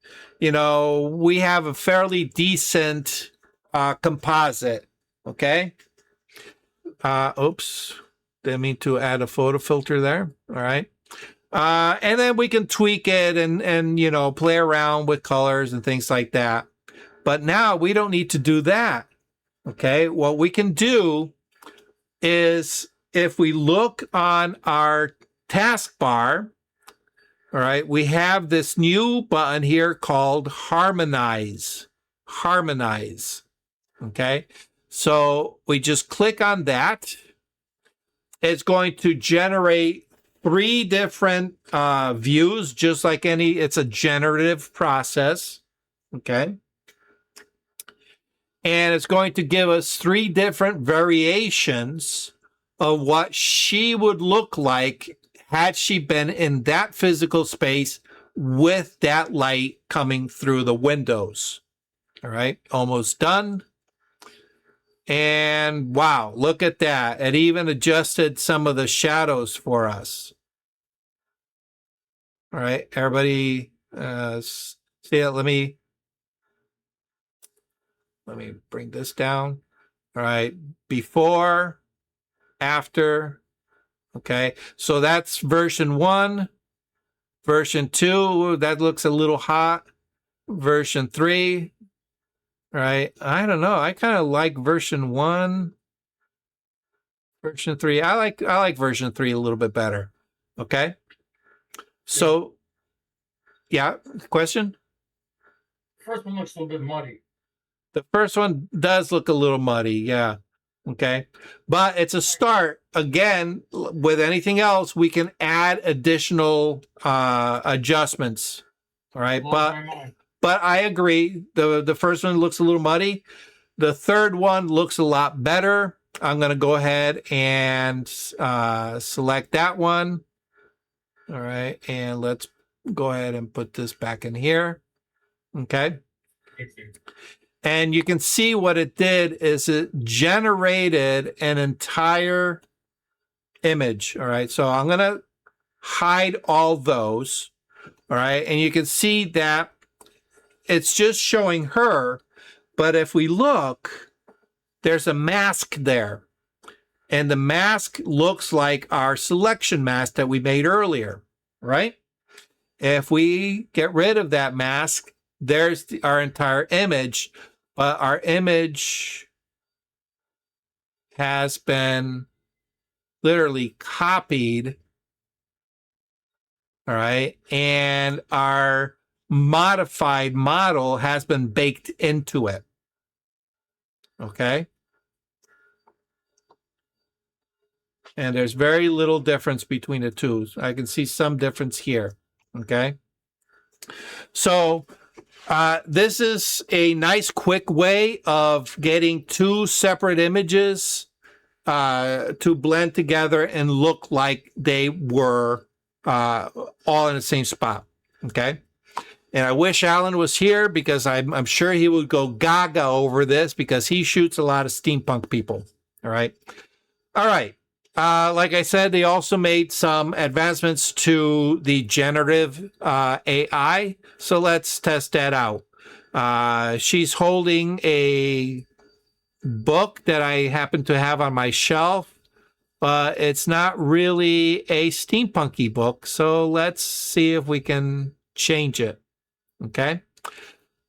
we have a fairly decent composite. Okay. Oops. Didn't mean to add a photo filter there. All right. And then we can tweak it and play around with colors and things like that. But now we don't need to do that. Okay. What we can do is, if we look on our taskbar, all right, we have this new button here called Harmonize. harmonize. Okay, so we just click on that. It's going to generate 3 different views, just like it's a generative process. Okay. And it's going to give us 3 different variations of what she would look like had she been in that physical space with that light coming through the windows. All right, almost done. And wow, look at that. It even adjusted some of the shadows for us. All right, everybody see it. Let me bring this down. All right, before, after. Okay, so that's version 1. Version 2, that looks a little hot. Version 3, right? I don't know. I kind of like version 1. Version 3, I like version 3 a little bit better. Okay, so yeah, question? First one looks a little bit muddy. The first one does look a little muddy, yeah. Okay, but it's a start. Again, with anything else, we can add additional adjustments. All right, but I agree. The first one looks a little muddy. The third one looks a lot better. I'm going to go ahead and select that one. All right, and let's go ahead and put this back in here. Okay. And you can see what it did is it generated an entire image. All right, so I'm going to hide all those. All right, and you can see that it's just showing her. But if we look, there's a mask there. And the mask looks like our selection mask that we made earlier, right? If we get rid of that mask, there's our entire image. But our image has been literally copied. All right. And our modified model has been baked into it. Okay. And there's very little difference between the two. I can see some difference here. Okay. So this is a nice quick way of getting 2 separate images to blend together and look like they were all in the same spot. Okay. And I wish Alan was here because I'm sure he would go gaga over this because he shoots a lot of steampunk people. All right. All right. Like I said, they also made some advancements to the generative AI. So let's test that out. She's holding a book that I happen to have on my shelf, but it's not really a steampunky book. So let's see if we can change it. Okay.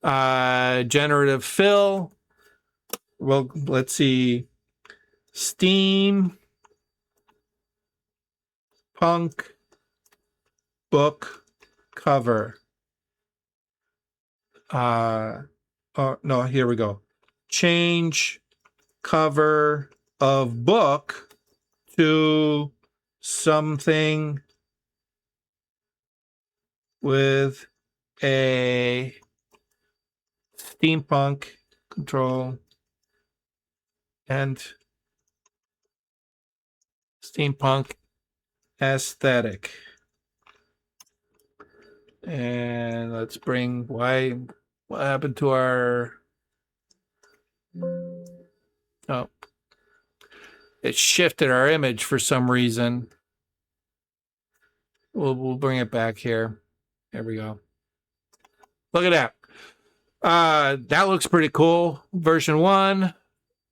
Generative fill. Well, let's see. Steam punk book cover. Oh no, here we go. Change cover of book to something with a steampunk control and steampunk aesthetic. And let's bring what happened to our it shifted our image for some reason. We'll bring it back here. There we go. Look at that. That looks pretty cool. Version 1,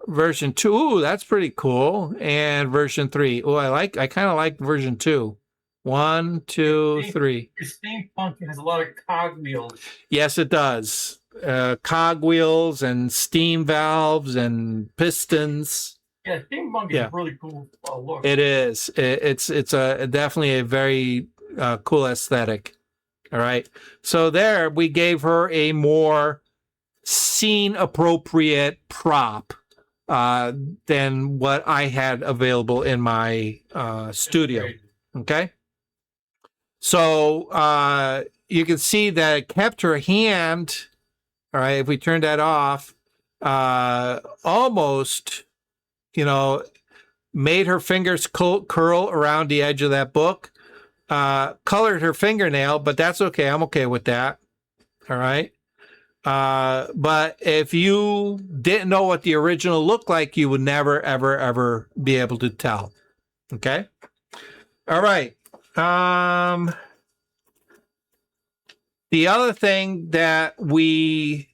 version 2. Ooh, that's pretty cool. And version 3. Oh, I kind of like version 2. 1, 2, 3. Your steampunk has a lot of cogwheels. Yes, it does. Cogwheels and steam valves and pistons. Yeah, steampunk is a really cool look. It is. It's definitely a very cool aesthetic. All right. So there we gave her a more scene appropriate prop than what I had available in my studio. Okay. So you can see that it kept her hand. All right. If we turn that off, almost, made her fingers curl around the edge of that book, colored her fingernail, but that's okay. I'm okay with that. All right. But if you didn't know what the original looked like, you would never, ever, ever be able to tell. Okay. All right. The other thing that we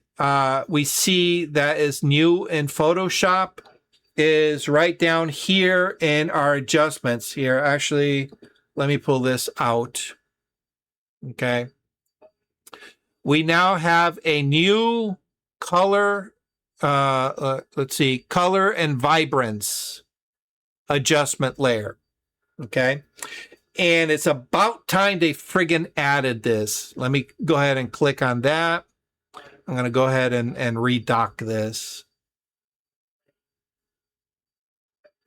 see that is new in Photoshop is right down here in our adjustments here. Actually, let me pull this out. Okay. We now have a new color, let's see, color and vibrance adjustment layer. Okay. And it's about time they friggin' added this. Let me go ahead and click on that. I'm going to go ahead and redock this.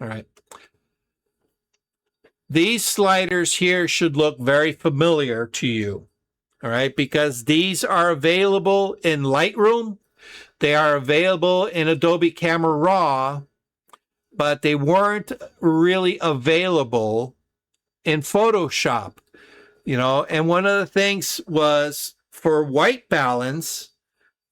All right. These sliders here should look very familiar to you. All right, because these are available in Lightroom. They are available in Adobe Camera Raw, but they weren't really available in Photoshop, and one of the things was for white balance,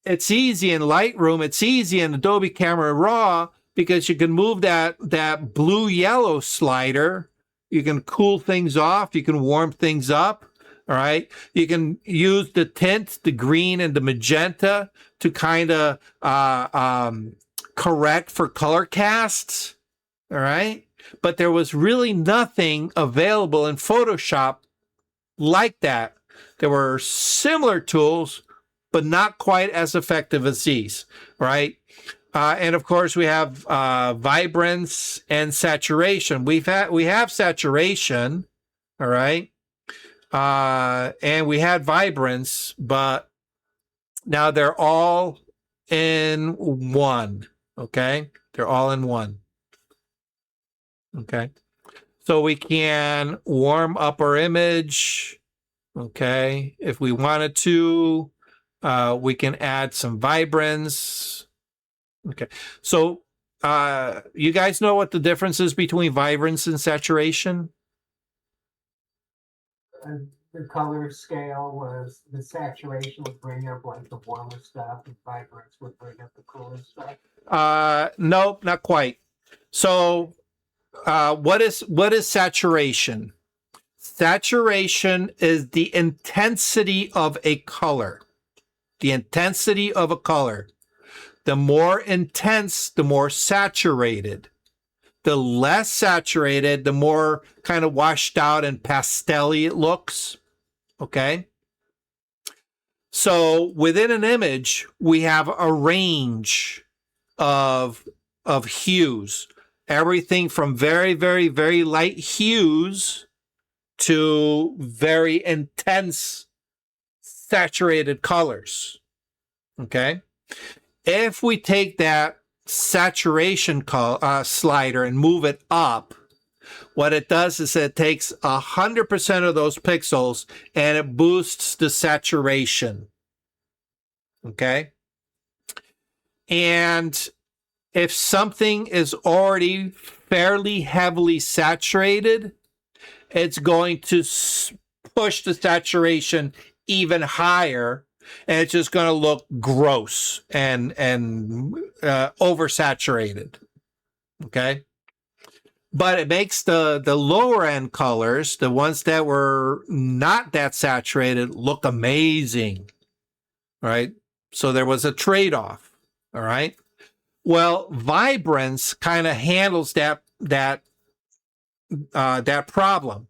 it's easy in Lightroom, it's easy in Adobe Camera Raw because you can move that blue-yellow slider, you can cool things off, you can warm things up. All right. You can use the tint, the green and the magenta to kind of correct for color casts. All right. But there was really nothing available in Photoshop like that. There were similar tools, but not quite as effective as these. Right. And of course, we have vibrance and saturation. We have saturation. All right. And we had vibrance, but now they're all in one. Okay. They're all in one. Okay. So we can warm up our image. Okay. If we wanted to, we can add some vibrance. Okay. So, you guys know what the difference is between vibrance and saturation? The color scale was the saturation would bring up like the warmer stuff, and vibrance would bring up the cooler stuff. No, not quite. So, what is saturation? Saturation is the intensity of a color. The intensity of a color. The more intense, the more saturated. The less saturated, the more kind of washed out and pastel-y it looks. Okay. So within an image, we have a range of hues. Everything from very, very, very light hues to very intense saturated colors. Okay. If we take that saturation slider and move it up, what it does is it takes 100% of those pixels and it boosts the saturation. Okay. And if something is already fairly heavily saturated, it's going to push the saturation even higher. And it's just going to look gross and oversaturated. Okay. But it makes the lower end colors, the ones that were not that saturated, look amazing. Right. So there was a trade-off. All right. Well, vibrance kind of handles that problem.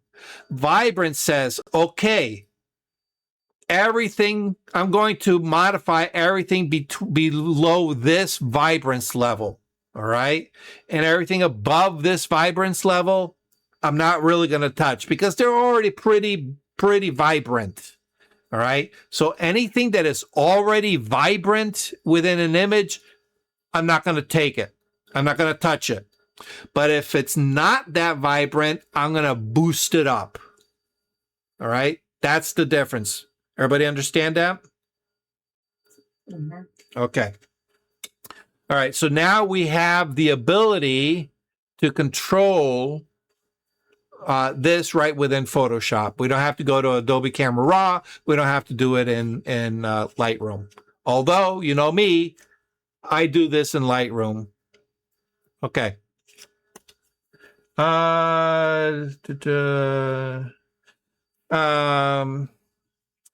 Vibrance says, okay, everything, I'm going to modify everything below this vibrance level. All right. And everything above this vibrance level, I'm not really going to touch because they're already pretty vibrant. All right. So anything that is already vibrant within an image, I'm not going to take it. I'm not going to touch it. But if it's not that vibrant, I'm going to boost it up. All right. That's the difference. Everybody understand that? Okay. All right. So now we have the ability to control this right within Photoshop. We don't have to go to Adobe Camera Raw. We don't have to do it in Lightroom. Although, you know me, I do this in Lightroom. Okay. And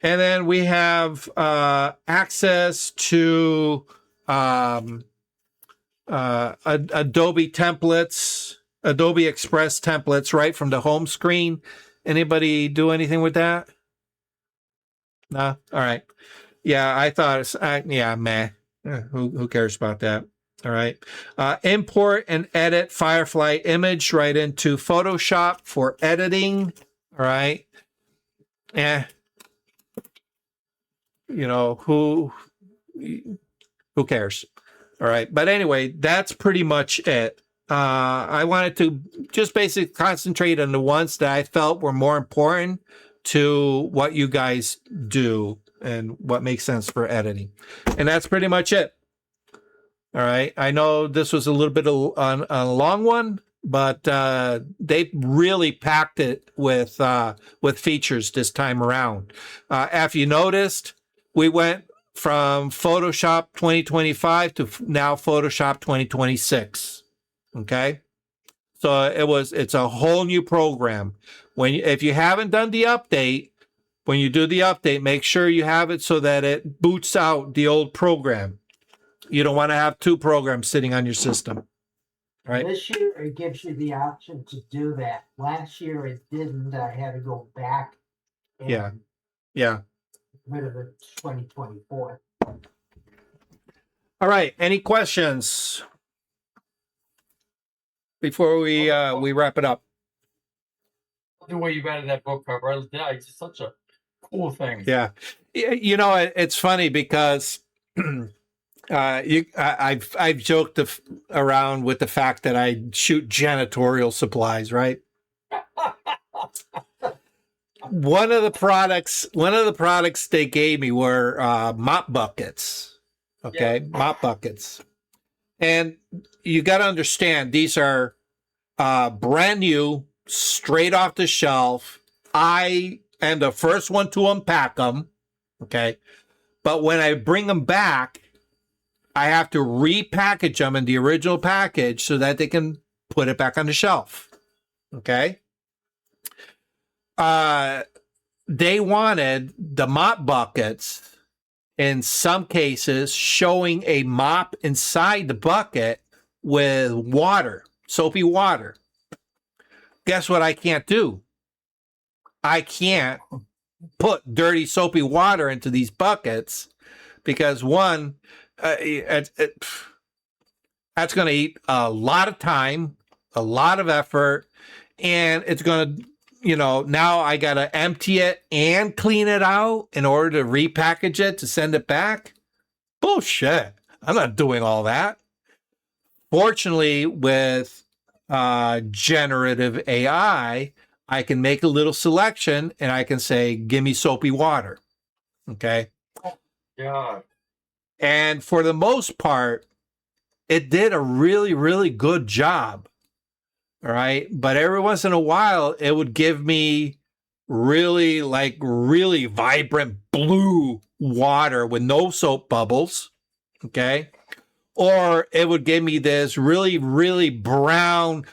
then we have access to Adobe templates, Adobe Express templates right from the home screen. Anybody do anything with that? No? All right. Yeah, I thought it's, yeah, meh. Who cares about that? All right. Import and edit Firefly image right into Photoshop for editing. All right. You know, who cares? All right. But anyway, that's pretty much it. I wanted to just basically concentrate on the ones that I felt were more important to what you guys do and what makes sense for editing. And that's pretty much it. All right. I know this was a little bit of a long one, but they really packed it with features this time around. If you noticed, we went from Photoshop 2025 to now Photoshop 2026. Okay. So it's a whole new program. If you haven't done the update, when you do the update, make sure you have it so that it boots out the old program. You don't want to have two programs sitting on your system. Right. This year, it gives you the option to do that. Last year, it didn't. I had to go back. And Yeah. rid of the 2024. All right. Any questions before we wrap it up? The way you've added that book cover, it's just such a cool thing. Yeah. You know, it's funny because I've joked around with the fact that I shoot janitorial supplies, right? One of the products they gave me were mop buckets. Okay, yeah. Mop buckets. And you got to understand, these are brand new, straight off the shelf. I am the first one to unpack them. Okay. But when I bring them back, I have to repackage them in the original package so that they can put it back on the shelf. Okay. They wanted the mop buckets, in some cases, showing a mop inside the bucket with water, soapy water. Guess what I can't do? I can't put dirty, soapy water into these buckets because one, that's going to eat a lot of time, a lot of effort, and it's going to, you know, now I got to empty it and clean it out in order to repackage it to send it back. Bullshit. I'm not doing all that. Fortunately, with generative AI, I can make a little selection and I can say, give me soapy water. Okay. Yeah. And for the most part, it did a really, really good job. All right. But every once in a while, it would give me really vibrant blue water with no soap bubbles. Okay. Or it would give me this really, really brown,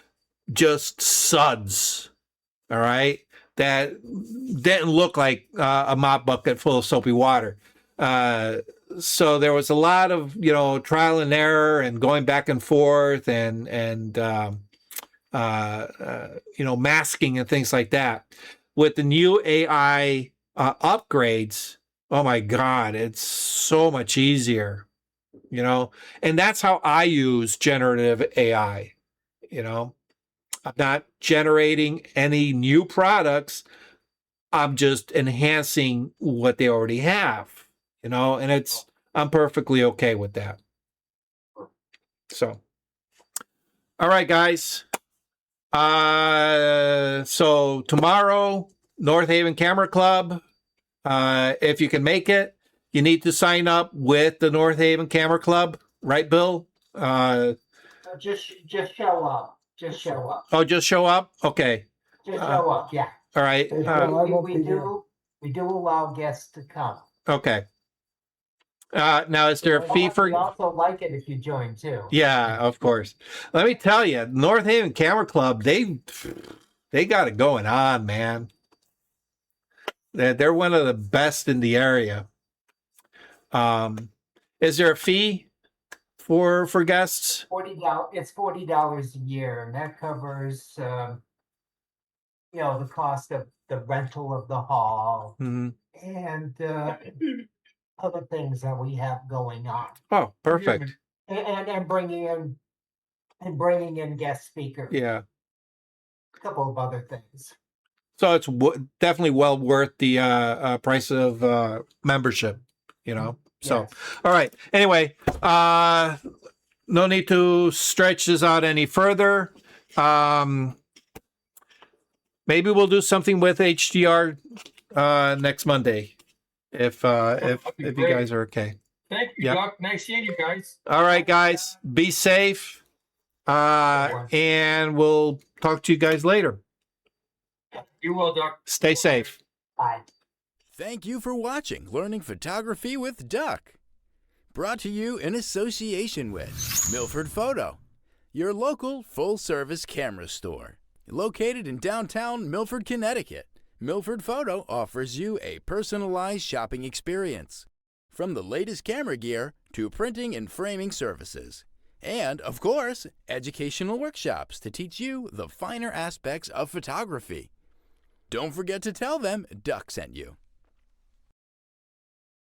just suds. All right. That didn't look like a mop bucket full of soapy water. So there was a lot of, you know, trial and error and going back and forth and you know, masking and things like that. With the new AI upgrades, oh my God, it's so much easier, you know, and that's how I use generative AI. You know, I'm not generating any new products. I'm just enhancing what they already have, you know, and I'm perfectly okay with that. So, all right, guys. So tomorrow, North Haven Camera Club. If you can make it, you need to sign up with the North Haven Camera Club, right, Bill? Just show up. Just show up. Oh, just show up. Okay. Just show up. Yeah. All right. Hey, Bill, I won't be there. We do allow guests to come. Okay. Now, is there a fee for? We also like it if you join too. Yeah, of course. Let me tell you, North Haven Camera Club, they got it going on, man. They're one of the best in the area. Is there a fee for guests? $40. It's $40 a year, and that covers the cost of the rental of the hall Mm-hmm. and other things that we have going on, Oh, perfect. and bringing in guest speakers. Yeah. A couple of other things. So it's definitely well worth the price of membership, you know. So, Yes. all right. Anyway, no need to stretch this out any further. Maybe we'll do something with HDR next Monday, if be you great. guys are okay. Thank you, Yep. Doc. Nice seeing you guys. All right, guys, be safe, and we'll talk to you guys later. You will, Doc. Stay safe. Bye. Thank you for watching Learning Photography with Duck. Brought to you in association with Milford Photo, your local full-service camera store. Located in downtown Milford, Connecticut, Milford Photo offers you a personalized shopping experience. From the latest camera gear to printing and framing services. And, of course, educational workshops to teach you the finer aspects of photography. Don't forget to tell them Duck sent you.